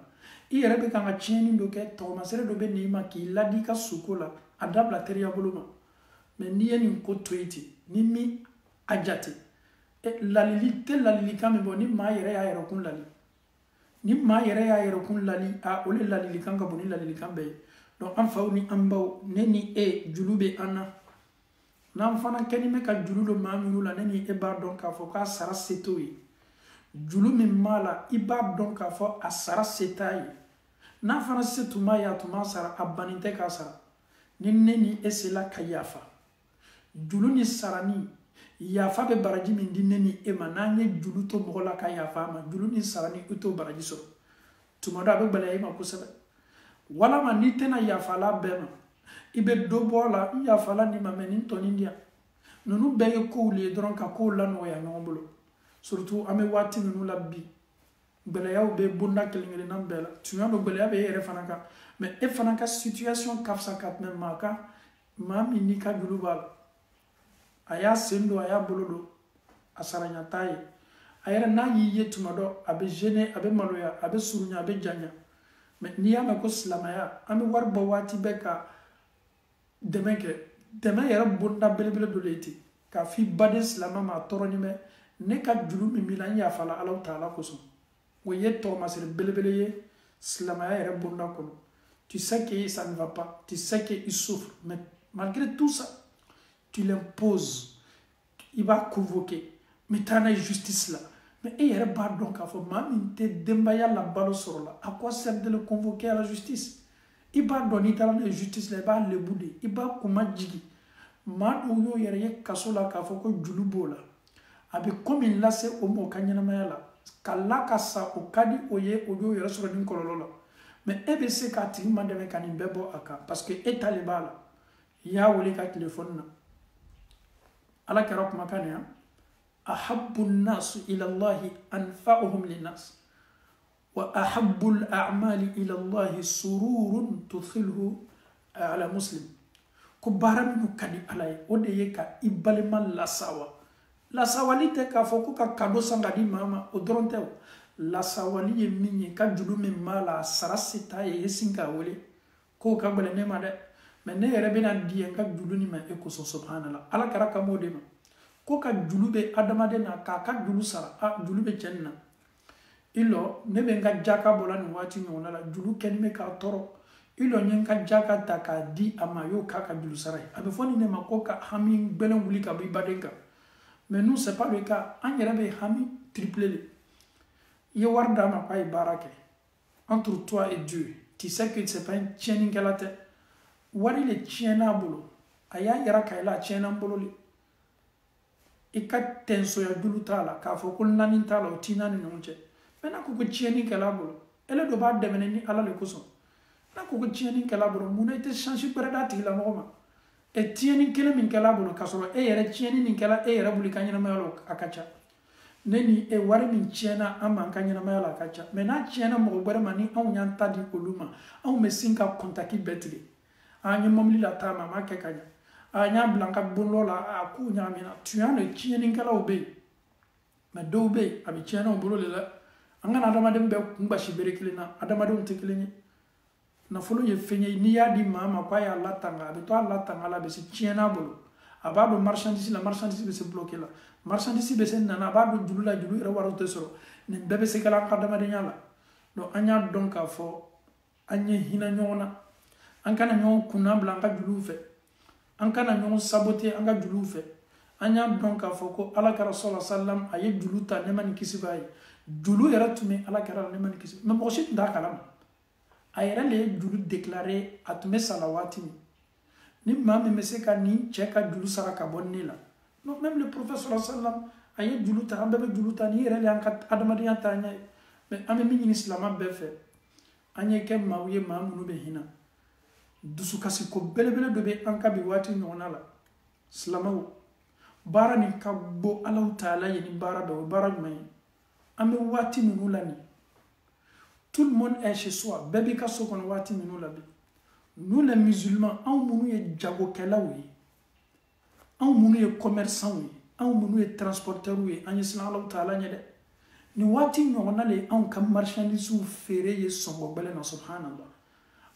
iyere be kanga chieni do ke to masere do be ni ma ki ladi ka sukola adabla teriya boluma mais ni yeni ko tweeti ni mi ajate e lalili kam bo ni ma yere ya yere kun lali ni ma yere ya yere kun lali a ole lalili kan ka boni lalili kan be donc an fawni ambaw neni e julube anna nam fana keni me ka juludo maminu la neni e ba donc ka fo ka sara setoyi julumi mala iba donc ka fo asara setai na fana setuma ya tuma sara abaninte ka sara ni neni esela kayafa juluni sarani yafa be baraji min di neni e mananye juluto mogola kayafa ma juluni sarani uto baraji so tuma da be bala ma kusaba wala ma ni tena yafa la bema ibe do bola yafa la ni mameni to nindia nunu be ko le dron ka ko la no ya ngombolo surtout ame wati nunu labbi gbeleyaw be bunda kelingere nan bela tunya do gbeleya be yere fanaka mais e fanaka situation kafsa kat men maka mami ni ka julubal aya sendo aya bolodo asaranya taye ayera na yiye tumado abe jene abe maloya abe surunya abe janya mais niya me ko islamaya ami warba wati beka deme yera bunda belebele do leti ka fi bade islama ma toroni me ne ka julu mi milan ya fala Allah taala koso woye to masir belebele ye islamaya yera bunda kono tu sais que ça ne va pas tu sais que il souffre mais malgré tout ça tu l'imposes il va convoquer mais tu as justice là mais il y a pas donc à faut même te dembaya la balle sur là à quoi sert de le convoquer à la justice il va donner la justice là il va le bouder il va comment djigi ma do yo yere kasola ka fo ko julubo la abe comme il là c'est au mo kanyana mayala kala kasa o kadi oye oyo yere sur din kololo la mais ebc ka ti ma de mekani bebo aka parce que état le bala ya woli ka téléphone na ala karok makane ha أحب الناس إلى الله أنفعهم للناس وأحب الأعمال إلى الله سرور تدخله على مسلم كبارا منو كدي علي وديكا إبالما لا سوا لتكا فوكوكا كادو سانغادي ماما ودرونتو لا سوا لي مني كجلو من مالا سراسيتا يسينكا ولي كوكا بلنما ده من يربنا ديانكا جلو نما إكوسو سبحان الله على كراكا موديما ko ka julube adamade na ka julu sara a julube chenna ilo nebe nga jaka bola ni wati nyona la julu kenime ka toro ilo nyenka jaka taka di amayo ka julu sara abe foni ne makoka hami belen wuli ka bi badenka mais nous c'est pas le cas an yerabe hami triplé le ye warda ma pay barake entre toi et Dieu tu sais que c'est pas une chiening galate wari le chiena bolo aya yara kayla chiena bolo le ika tenso ya dulu tala ka fo kul nanin tala o tinani nonche mena ko chieni kala bolo ele do ba de meneni ala le kuso na ko chieni kala bolo muna ite change perda ti la moma e tieni kele min kala bolo kasoro e yere chieni nin kala e yere buli kanyana mayalo akacha neni e wari min chiena ama kanyana mayalo akacha mena chiena mo gbere mani on nyanta di koluma on mesinka kontaki betri anyi momli la tama ma ke kanya anya blanca bolola a ku nyamina tuyane chieni kala obe ma do be abi chiena bolola la angana adama dem be ngbashi berekilina adama dem tekilini na folo ye fenye ni ya di mama kwa ya latanga abi to latanga la be si chiena bolo abado marchandise be se bloquer la marchandise be se nana abado julula julu era waro tesoro ni bebe se kala adama de nyala do anya donc a fo anya hina nyona ankana nyon kuna blanca julu fe ankana nyon saboter anga julu fe anya donc a fo ko ala ka rasul sallam aye juluta ne man kisibay julu era tume ala ka ne man kisib me mo shit nda kala ayera le julu déclarer atume salawati ni mame meseka ni cheka julu saraka bonnila non même le professeur sallam aye julu ta ambe julu ta ni era le ankat adamadiya tanya mais ame min islam be fe anye ke mawye mamunu be hina dusu kasi ko belebele do be anka bi wati nyona la islamaw bara ni kabbo allah taala yini bara do bara may ame wati minula ni tout le monde est chez soi bébé ka so kon wati minula bi nous les musulmans en munu ye jago kala wi en munu ye commerçant wi en munu ye transporteur wi an islam allah taala nyede ni wati nyona le an kam marchandise ou fere ye songo bele na subhanallah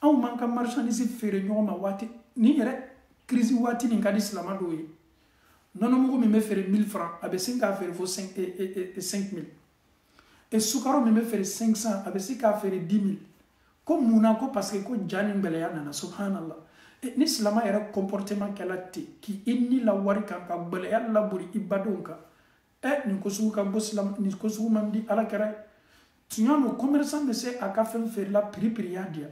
an man kam marchandise fere nyoma wati ni yere crise wati ni ngadi islam do yi nono mugo mi me fere 1000 francs abe singa fere fo 5 et 5000 et sukaro mi me fere 500 abe singa fere 10000 comme muna ko parce que ko jani ngele ya na subhanallah et ni islam era comportement kelati ki inni la wari kan ka bele ya la buri ibadonka ni ko suka boslam ni ko su mandi ala kare tunyano commerçant de se aka faire la prix ya dia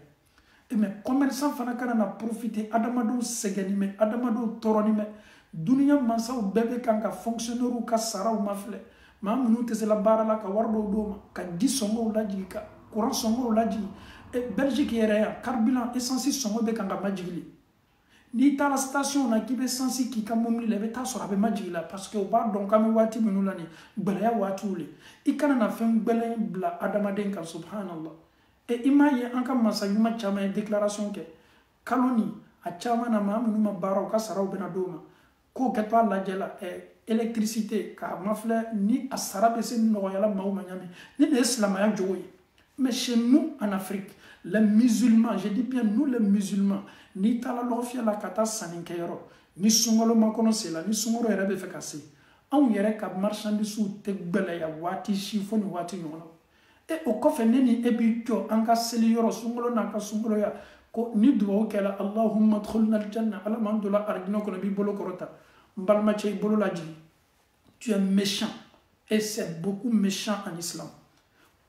et mais commerçant fana kana na profiter adamado segani me adamado toroni me dunia mansaw bebe kan ka fonctionnaire ou ka saraw mafle ma munu te la barala ka wardo doma ka gisongo laji ka courant songo laji et Belgique yere ya carburant essence songo be kan ka majigili n'i taara station na k'i bɛ sansi k'i ka mobili la i bɛ taa sɔrɔ a bɛ majigin la parce que u b'a dɔn k'an bɛ waati minnu la nin gbɛlɛya waatiw le i kana na fɛn gbɛlɛn bila adamaden kan subhanallah i m'a ye an ka masa ɲuman caman ye déclaration kɛ kalo nin a caman na maa minnu ma baara u ka saraw bɛna d'o ma k'o kɛ to a lajɛ la électricité k'a mafilɛ ni a sara bɛ se nɔgɔyala maaw ma ɲami ni de ye silamɛya jogo ye mais chez nous en Afrique les musulmans je dis bien nous les musulmans n'i taara lɔgɔfiyɛ la ka taa sannikɛyɔrɔ ni sunkalo makɔnɔ sela ni sunkalo yɛrɛ bɛ fɛ ka se anw yɛrɛ ka marchandisiw tɛ gbɛlɛya waati si fo nin waati ɲɔgɔn na o kɔfɛ ne ni e b'i jɔ an ka seli yɔrɔ sunkalo n'a ka sunkaloya ko ni dugawu kɛla allahumma adkhilna aljanna ala m'an don arijinɛ kɔnɔ b'i bolo kɔrɔta n balimacɛ i bolo lajigin tu es méchant et c'est beaucoup méchant en islam.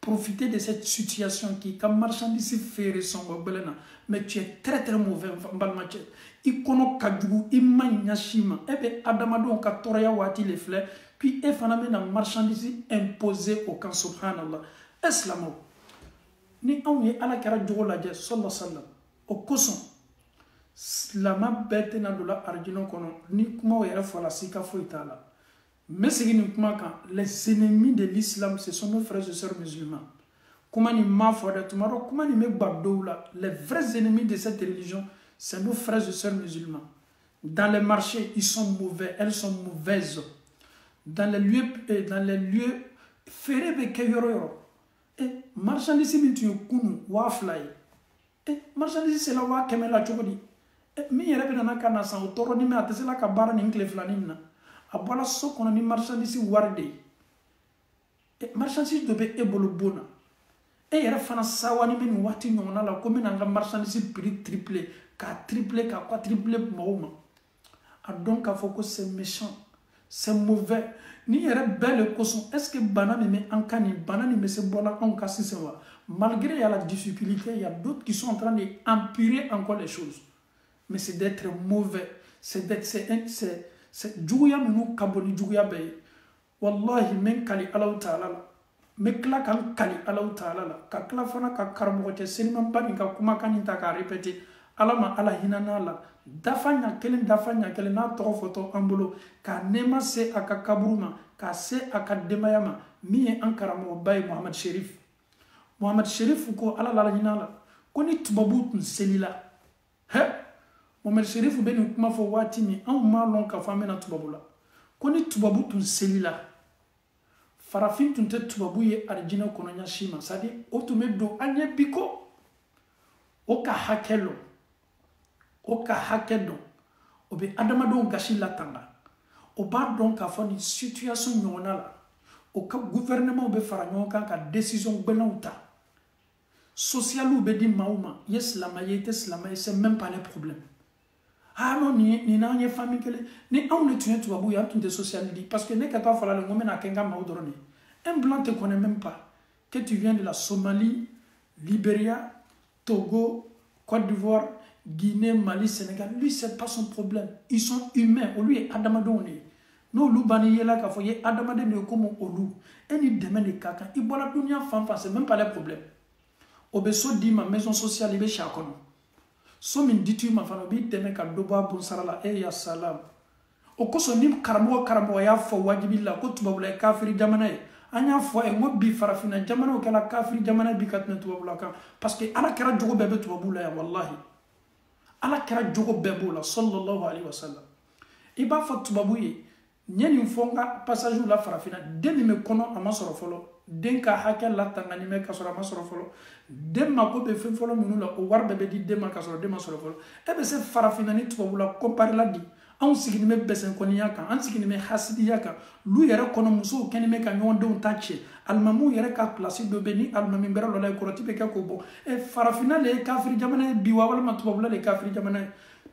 Profiter de cette situation qui est comme marchandise ferré son gobelena mais tu es très très mauvais balmache i kono kajugu i manyashima ebe adamado ka toraya wati les fleurs puis e fana na marchandise imposé au camp subhanallah islamo ni on ye ala kara jogo laje sallallahu sallam o koson slama bete na dola arjino kono ni kuma yere fola sika fo itala. Mais ce qui nous manque, les ennemis de l'islam, ce sont nos frères et sœurs musulmans. Comment ils m'ont fait tomorrow, comment ils me babdoula, les vrais ennemis de cette religion, c'est nos frères et sœurs musulmans. Dans les marchés, ils sont mauvais, elles sont mauvaises. Dans les lieux ferrés de Keyoro. Et marchandise, tu kunu, waflay. Et marchandise, c'est la wa kemela chokodi. Et mi yere na kana sa otoro ni me atesela ka bara ni nkle flanina. A bola so kono ni marchandise warde e marchandise do be e bolo bona e yere fana sawani men wati nyona la ko men nga marchandise prix triplé ka triplé ka quadruplé mawma a donc a faut que c'est méchant c'est mauvais ni yere belle koson est-ce que banane me ankani banane me se bola on kasi se wa malgré y a la difficulté il y a d'autres qui sont en train d'empirer encore les choses mais c'est d'être mauvais c'est juguya minu kaboni juguya be wallahi men kali Allah taala la me kla kan kali Allah taala la ka kla fana ka karmo te seniman bani ka kuma kan ta ka répéter alama ala hinana la dafanya kelen na to photo ambulo ka nema se aka kaburuma ka se aka demayama mi en karamo bay Muhammad Sherif ko ala la hinala ko ni tubabu tun selila he Mohamed Sherif beni kuma fo wati mi an ma lon ka fa mena tubabula ko ni tubabu tun selila farafin tun te tubabu ye arjina kono nya shima sadi o to meddo anye biko o ka hakelo o be adamado gashi latanga o ba don ka fo ni situation nyona la o ka gouvernement be fara nyoka ka décision benauta socialu be di mauma yes la mayete slama c'est même pas le problème. Ah non, ni na nye famille kele ni on le tue tu babu ya tout de social dit parce que ne ka pas fala le ngome na kenga maudroni un blanc te connaît même pas que tu viens de la Somalie, Libéria, Togo, Côte d'Ivoire, Guinée, Mali, Sénégal, lui c'est pas son problème, ils sont humains, au lui adamado ne no lu bani yela ka foye adamade ne comme olu et ni demain de kaka i bola dunia fam c'est même pas le problème. Obeso dit ma maison sociale ibe chakono so min ditu ma fano bi deme ka doba bon sarala e ya salam o ko so nim karamo ya fo wajibi la ko tubabula kafiri jamana e anya fo e mo bi farafina jamana o kala kafiri jamana bi katna tubabula kan parce que ala kara jogo bebe tubabula ya wallahi ala kara jogo bebe la sallallahu alaihi wasallam iba fo tubabuye nyeni fonga passage la farafina demi me kono ama soro folo den ka hakel la tangani me ka soro ama soro folo dem ma ko be fe folo munu la o war bebe di dem ka soro dem soro folo e be se farafina ni tubabu la compare la di an sigini me besen koniya kan an sigini me hasidiya kan lu yere kono muso keni me ka nyon don tache almamu yere ka place do beni almami bera lo la ko tipe ka ko bo e farafina le kafiri jamana biwa wala ma tubabu la le kafiri jamana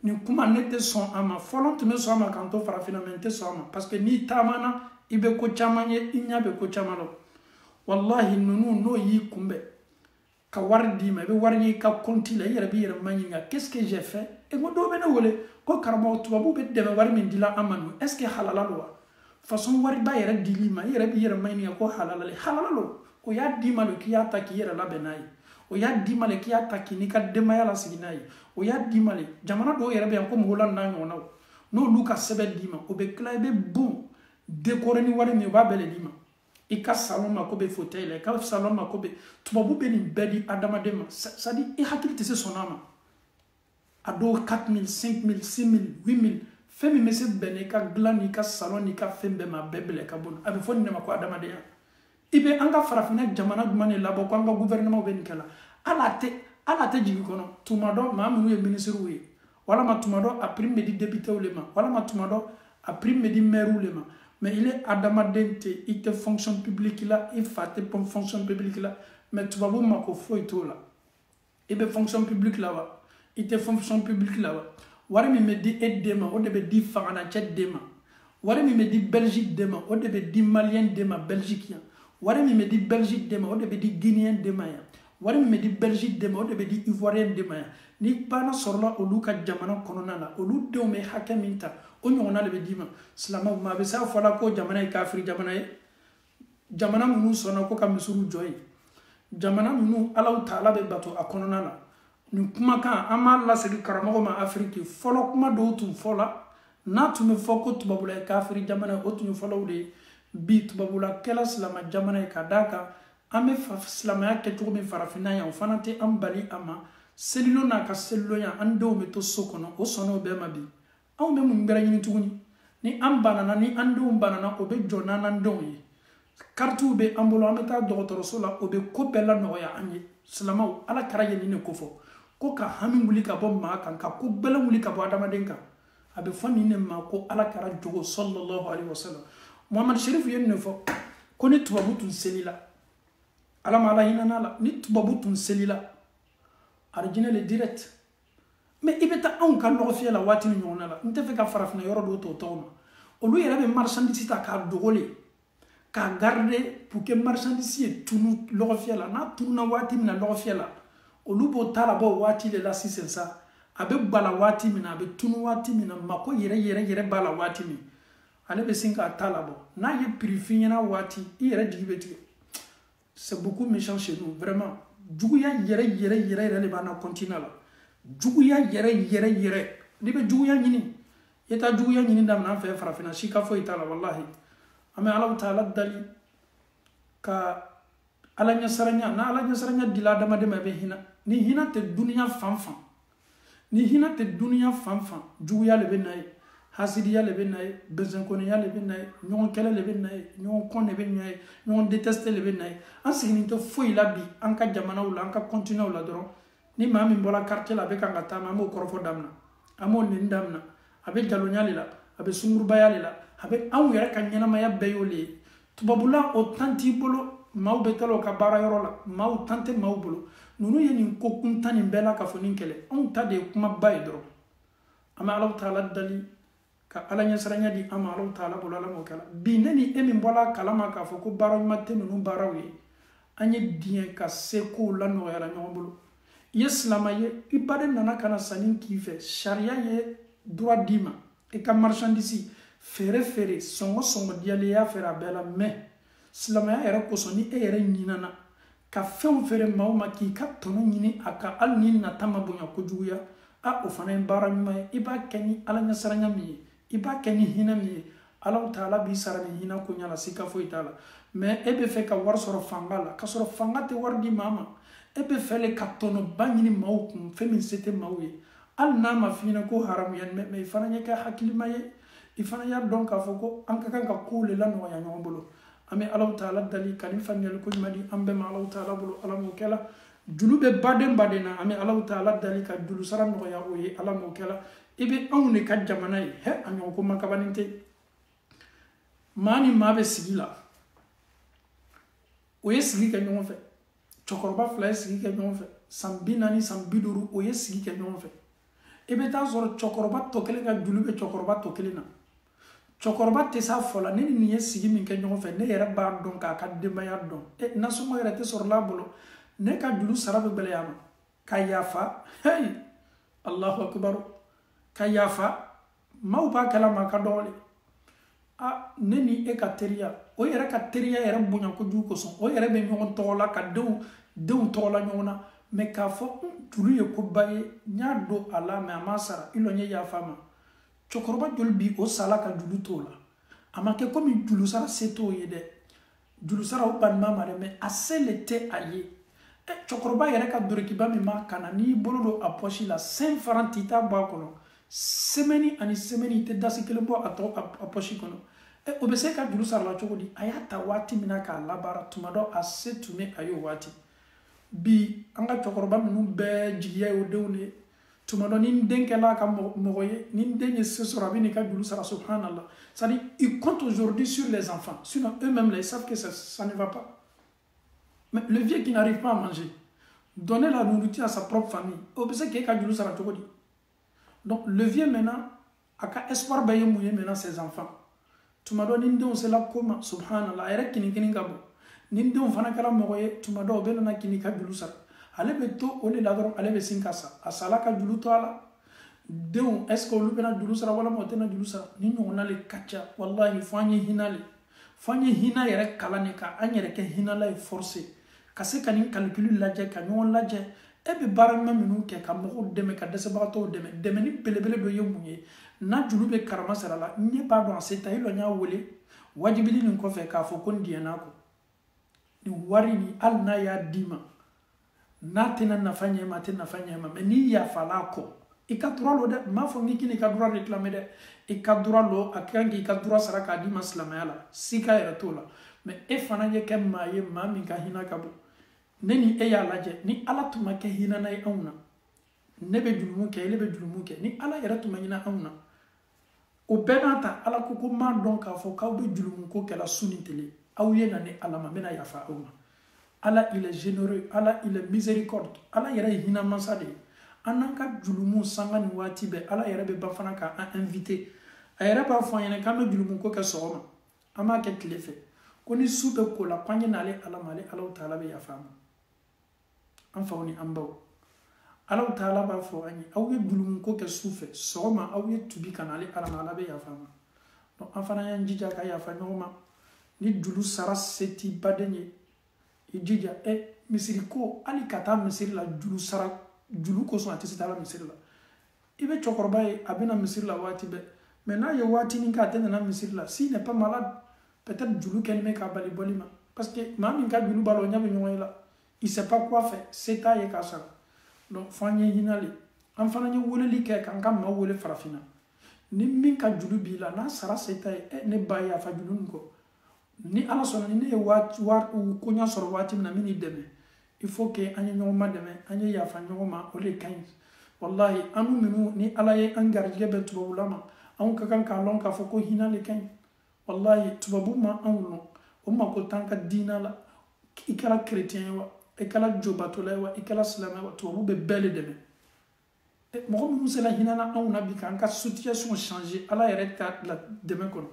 ni kuma nete son ama folon tume so ama kanto farafina mente so ama parce que ni tamana ibe ko chamanye inya be ko chamalo wallahi nunu no yi kumbe ka wardi ma be warni ka konti la yere bi yere manyinga qu'est-ce que j'ai fait e mo do be na wole ko karamo tubabu be de war min dila amanu est-ce que halala lo façon wari ba yere dili ma yere bi yere manyinga ko halala lo ko ya di ma lo ki ya ta ki yere la benai o y'a di ma le k'i y'a ta k'i n'i ka denbaya lasigi n'a ye o y'a di ma le jamana dɔw yɛrɛ bɛ yan ko mɔgɔw la n'a ɲɔgɔnnaw n'olu ka sɛbɛn d'i ma o bɛ tila i bɛ bon décorer ni wari min o b'a bɛɛ le d'i ma i ka salon mako bɛ fauteuil la i ka salon mako bɛ tubabu bɛ nin bɛɛ di adamaden ma c'est à dire i hakili tɛ se sɔn a ma a dɔw 4 000 5 000 6 000 8 000 fɛn min bɛ se bɛn n'i ka dilan n'i ka salon n'i ka fɛn bɛɛ ma a bɛɛ bɛlɛ ka bon a bɛ fɔ nin de ma ko adamadenya i bɛ an ka farafinna jamana jumɛn de labɔ ko an ka gouvernement bɛ nin kɛ la ala tɛ jigin kɔnɔ tuma dɔ maa minnu ye ministres ye walama tuma dɔ a prime bɛ di députés le ma walama tuma dɔ a prime bɛ di maires le ma mais il est adamaden tɛ i tɛ fonction publique la i fa tɛ fonction publique la mais tubabu mako foyi t'o la i bɛ fonction publique la wa i tɛ fonction publique la wa wari min bɛ di e den ma o de bɛ di fanganacɛ den ma wari min bɛ di Belgique den ma o de bɛ di Malien den ma Belgique yan wari min bɛ di Belgique den ma o de bɛ di Guinéen den ma yan wari min bɛ di Belgique den ma o de bɛ di Ivoirien den ma yan ni bana sɔrɔla olu ka jamana kɔnɔna la olu denw bɛ hakɛ min ta o ɲɔgɔnna de bɛ d'i ma silamɛw ma a bɛ se a fɔla ko jamana ye kafiri jamana ye jamana minnu sɔnna ko ka misiriw jɔ yen jamana minnu Alahu Taala bɛ bato a kɔnɔna la nin kumakan an b'a lasegin karamɔgɔ ma Afiriki fɔlɔ kuma dɔw tun fɔla n'a tun bɛ fɔ ko tubabula ye kafiri jamana ye o tun ye fɔlɔw de ye bi tubabula kɛla silamɛ jamana ye ka d'a kan an bɛ silamɛya kɛ cogo min farafinna yan o fana tɛ an bali a ma selilo n'a ka selilo yan an denw bɛ to so kɔnɔ o sɔnna o bɛɛ ma bi anw bɛ mun wɛrɛ ɲini tuguni ni an banana ni an denw banana o bɛ jɔ n'an denw ye karitiw bɛ an bolo an bɛ taa dɔgɔtɔrɔso la o bɛ ko bɛɛ la nɔgɔya an ye silamɛw ala kɛra ye nin de ko fɔ ko ka hami wuli ka bɔ maa kan ka ko bɛlɛ wuli ka bɔ adamaden kan a bɛ fɔ nin de ma ko ala kɛra jogo sallallahu alaihi wasallam Muhammad Sharif ye nin de fɔ ko ni tubabu tun selila ala ma ala hinɛ la ni tubabu tun selila arijinɛ le direct mais i bɛ taa anw ka nɔgɔ fiyɛ la waati min ɲɔgɔn na n tɛ fɛ ka farafinna yɔrɔ dɔw to tɔw ma olu yɛrɛ bɛ marchandise ta k'a dogole k'a garder pour que marchandise ye tunu lɔgɔ fiyɛ la n'a tununa waati min na lɔgɔ fiyɛ la olu b'o ta la bɔ waati de la sisan sa a bɛ bala waati min na a bɛ tunu waati min na mako yɛrɛ b'a la waati min ale bɛ sin k'a ta la bɔ n'a ye prix f'i ɲɛna waati i yɛrɛ jigi bɛ tigɛ c'est beaucoup méchant chez nous vraiment juguya yɛrɛ de b'an na continent la juguya yɛrɛ n'i bɛ juguya ɲini i taa juguya ɲini daminɛ an fɛ farafinna si ka foyi t'a la wallahi an bɛ Alahu Taala dali ka ala ɲɛsaranya n'a ala ɲɛsaranya dila adamaden ma i bɛ hinɛ ni hinɛ tɛ duniya fan fan ni hinɛ tɛ duniya fan fan juguya le bɛ na ye hasidiya le bɛ na ye bɛnsɛnkɔniya le bɛ na ye ɲɔgɔn kɛlɛ le bɛ na ye ɲɔgɔn kɔn le bɛ na ye ɲɔgɔn détester le bɛ na ye an sigilen tɛ foyi la bi an ka jamanaw la an ka continentw la dɔrɔn ni maa min bɔra quartier la a bɛ kan ka taama an b'o kɔrɔfɔ daminɛ an b'o nɛni daminɛ a bɛ jalonya le la a bɛ sungurubaya le la a bɛ anw yɛrɛ ka ɲɛnamaya bɛɛ y'o le ye tubabula o tan t'i bolo maaw bɛ taa o ka baarayɔrɔ la maaw tan tɛ maaw bolo ninnu ye nin ko kuntan nin bɛɛ la ka fɔ nin kɛlɛ anw ta de ye kumaba ye dɔrɔn an bɛ Alahu Taala dali ka ala ɲɛsaranya di an ma Alahu Taala bolo ala m'o kɛ la bi ne ni e min bɔla kalama k'a fɔ ko baara ɲuman tɛ ninnu baaraw ye an ye diɲɛ ka se kow la nɔgɔyara ɲɔgɔn bolo i ye silamɛ ye i baden nana ka na sanni k'i fɛ sariya ye droit d'i ma i ka marchandise feere sɔngɔ diyalen y'a feere a bɛɛ la mais silamɛya yɛrɛ kosɔn ni e yɛrɛ ɲinana ka fɛnw feere maaw ma k'i ka tɔnɔ ɲini a ka hali ni nata ma bonya kojuguya o fana ye baara ɲuman ye i b'a kɛ ni ala ɲɛsaranya min ye i b'a kɛ ni hinɛ min ye Alahu Taala b'i sara ni hinɛ ko ɲa la sika foyi t'a la mais e bɛ fɛ ka wari sɔrɔ fanga la ka sɔrɔ fanga tɛ wari di maa ma e bɛ fɛ le ka tɔnɔba ɲini maaw kun fɛn min se tɛ maaw ye hali n'a ma f'i ɲɛna ko haramu ye mais i fana ye kɛ hakilima ye i fana y'a dɔn k'a fɔ ko an ka kan ka kow le la nɔgɔya ɲɔgɔn bolo an bɛ Alahu Taala dali ka nin faamuyali ko ɲuman di an bɛɛ ma Alahu Taala bolo ala m'o kɛ la julu bɛ baden na an bɛ Alahu Taala dali ka julu sara nɔgɔya o ye ala m'o kɛ la i bɛ anw de ka jamana ye a ɲɔgɔn ko makabanin tɛ maa ni maa bɛ sigi la o ye sigi kɛ ɲɔgɔn fɛ cɛkɔrɔba fila ye sigi kɛ ɲɔgɔn fɛ san 40 san 50 o ye sigi kɛ ɲɔgɔn fɛ i bɛ taa sɔrɔ cɛkɔrɔba tɔ kelen ka julu bɛ cɛkɔrɔba tɔ kelen na cɛkɔrɔba tɛ s'a fɔ la ne ni nin ye sigi min kɛ ɲɔgɔn fɛ ne yɛrɛ b'a dɔn k'a ka denbaya dɔn nasɔngɔ yɛrɛ tɛ sɔrɔla a bolo ne ka julu sara bɛ gɛlɛya ma ka yafa hey Allahu akbar ka yafa maaw b'a kalama ka dɔgɔle ne ni e ka teriya o yɛrɛ ka teriya yɛrɛ bonya kojugu kosɔn o yɛrɛ bɛ ɲɔgɔn tɔgɔ la ka denw tɔgɔ la ɲɔgɔn na mais k'a fɔ juru ye koba ye n y'a don a la mais a ma sara i lɔn ye yafa ma cɛkɔrɔba joli bi o sala ka juru t'o la a ma kɛ komi juru sara se t'o ye dɛ juru sara o banima ma dɛ mais a se le tɛ a ye cɛkɔrɔba yɛrɛ ka dorokiba min b'a kan na n'i bolo don a pɔsi la 5 francs t'i t'a bɔ a kɔnɔ semaine ani semaine i tɛ dasi kelen bɔ a pɔsi kɔnɔ o bɛ se ka juru sara la cogo di a y'a ta waati min na k'a labaara tuma dɔ a se tun bɛ a ye o waati bi an ka cɛkɔrɔba ninnu bɛɛ jigiya ye o denw de ye tuma dɔ ni n den kɛla ka mɔgɔ ye ni n den ye se sɔrɔ a bɛ n'i ka juru sara subhanallah c'est-à-dire ils comptent aujourd'hui sur les enfants sinon eux-mêmes là ils savent que ça ne va pas mais le vieux qui n'arrive pas à manger donner la nourriture à sa propre famille o bɛ se k'e ka juru sara cogo di donc le vieux maintenant a ka espoir bɛɛ ye mun ye maintenant ses enfants tuma dɔ ni n denw sela ko ma subhanallah a yɛrɛ kini ka bɔ ni n denw fana kɛra mɔgɔ ye tuma dɔ o bɛ nana kini ka juru sara ale bɛ to o de la dɔrɔn ale bɛ sin ka sa a sala ka juru to a la denw est ce que olu bɛna juru sara walima o tɛna juru sara ni ɲɔgɔnna le ka ca walahi fo an ye hinɛ le fo an ye hinɛ yɛrɛ kalan de ka an yɛrɛ kɛ hinɛla ye forcé ka se ka nin calcul lajɛ ka ɲɔgɔn lajɛ e bɛ baara ɲuman minnu kɛ ka mɔgɔw dɛmɛ ka dɛsɛbagatɔw dɛmɛ dɛmɛni belebele dɔ ye mun ye n'a juru bɛ karama sara la n ɲɛ b'a dɔn a se ta i lɔ n y'a wele wajibili nin kɔfɛ k'a fɔ ko n diɲɛna kɔ nin wari nin hali n'a y'a d'i ma n'a tɛna nafa ɲɛ ma a tɛ nafa ɲɛ ma mais n'i yafala a kɔ i ka droit lo dɛ n m'a fɔ n k'i ka droit réclamer dɛ i ka droit lo a kan k'i ka droit sara k'a d'i ma silamɛya la sika yɛrɛ t'o la mais e fana ye kɛ maa ye maa min ka hinɛ ka bon ne ni e y'a lajɛ ni ala tun ma kɛ hinɛna ye anw na ne bɛ jurumu kɛ ele bɛ jurumu kɛ ni ala yɛrɛ tun ma hinɛ anw na o bɛɛ n'a ta ala ko ko m'a dɔn k'a fɔ k'aw bɛ jurumu ko kɛla su ni tile aw ye na ni ala ma n bɛna yafa aw ma ala il est généreux ala il est miséricorde ala yɛrɛ ye hinɛ mansa de ye an n'an ka jurumu sanga ni waati bɛɛ ala yɛrɛ bɛ ba fana k'an invité a yɛrɛ b'a fɔ an ɲɛna k'an bɛ jurumu ko kɛ sɔgɔma an b'a kɛ tile fɛ ko ni su bɛ ko la k'an ye n'ale ala ma ale alaw taala bɛ yafa ma an faw ni an baw alaw taala b'a fɔ an ye aw ye jurumu ko kɛ su fɛ sɔgɔma aw ye tubi ka n'ale ala ma ala bɛ yafa ma donc an fana y'an jija ka yafa ɲɔgɔn ma ni juru sara se t'i baden ye i jija misiri ko hali ka taa misiri la juru sara juru kosɔn a tɛ se taa la misiri la i bɛ cɛkɔrɔba ye a bɛna misiri la waati bɛɛ mais n'a ye waati min kɛ a tɛ nana misiri la s'il n'est pas malade peut-être juru kɛlen bɛ k'a bali bɔli ma parce que maa min ka juru b'a la o ɲɛ bɛ ɲɔgɔn ye la il sait pas quoi faire se t'a ye k'a sara donc fo an ye hinɛ le an fana ye weleli kɛ k'an ka maaw wele farafinna ni min ka juru b'i la n'a sara se t'a ye ne ba yafa juru nin kɔ ni ala sɔnna ni ne ye koɲa sɔrɔ waati min na min n'i dɛmɛ il faut que an ye ɲɔgɔn ma dɛmɛ an ye yafa ɲɔgɔn ma o de ka ɲi wallahi anu minnu ni ala ye an garijɛgɛ bɛ tubabula ma anw ka kan k'a lɔn k'a fɔ ko hinɛ le ka ɲi wallahi tubabu ma anw lɔn o mako t'an ka diina la i kɛra chrétien ye wa i kɛra jobatola ye wa i kɛra silamɛ wa tubabu bɛ bɛɛ le dɛmɛ mɔgɔ minnu sela hinɛ na anw na bi k'an ka situation changer ala yɛrɛ ta la dɛmɛ kɔnɔ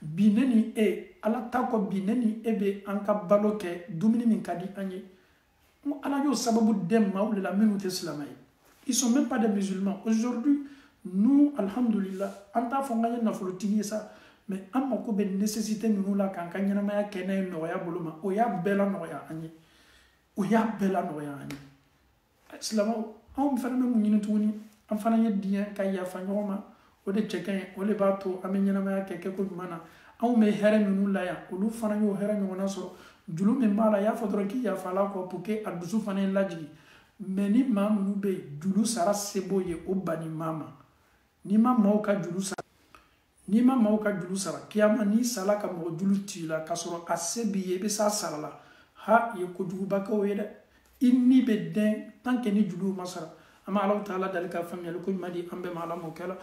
bi ne ni e ala t'a kɔ bi ne ni e bɛ an ka balo kɛ dumuni min ka di an ye ala y'o sababu dɛmɛ maaw de la minnu tɛ silamɛ ye ils sont même pas des musulmans aujourd'hui nous alhamdulillah an t'a fɔ n ka ye nafolotigi ye sa mais an mako bɛ nécessité ninnu la k'an ka ɲɛnamaya kɛ n'a ye nɔgɔya bolo ma o y'a bɛɛ la nɔgɔya an ye o y'a bɛɛ la nɔgɔya an ye silamɛw anw fana bɛ mun ɲini tuguni an fana ye diɲɛ ka yafa ɲɔgɔn ma o de cɛ ka ɲi o de b'a to an bɛ ɲɛnamaya kɛ kɛko ɲuman na anw bɛ hɛrɛ minnu la yan olu fana y'o hɛrɛ ɲɔgɔnna sɔrɔ juru min b'a la i y'a fɔ dɔrɔn k'i yafa la kɔ pour que a dusu fana ye lajigi mais ni maa minnu bɛ yen juru sara se b'o ye o banni maa ma n'i ma maaw ka juru sara n'i ma maaw ka juru sara kiyama n'i sala ka mɔgɔ juru ci la k'a sɔrɔ a se b'i ye i bɛ s'a sara la ha i ye kojuguba kɛ o ye dɛ i ni bɛ dɛn tant que ni juru ma sara an bɛ alaw taala dali ka faamuyali ko ɲuman di an bɛɛ ma ala m'o kɛ la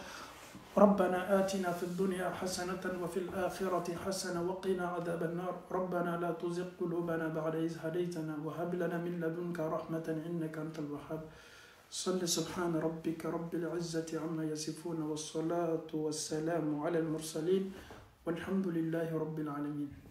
ربنا آتنا في الدنيا حسنة وفي الآخرة حسنة وقنا عذاب النار ربنا لا تزغ قلوبنا بعد إذ هديتنا وهب لنا من لدنك رحمة إنك أنت الوهاب صل سبحان ربك رب العزة عما يصفون والصلاة والسلام على المرسلين والحمد لله رب العالمين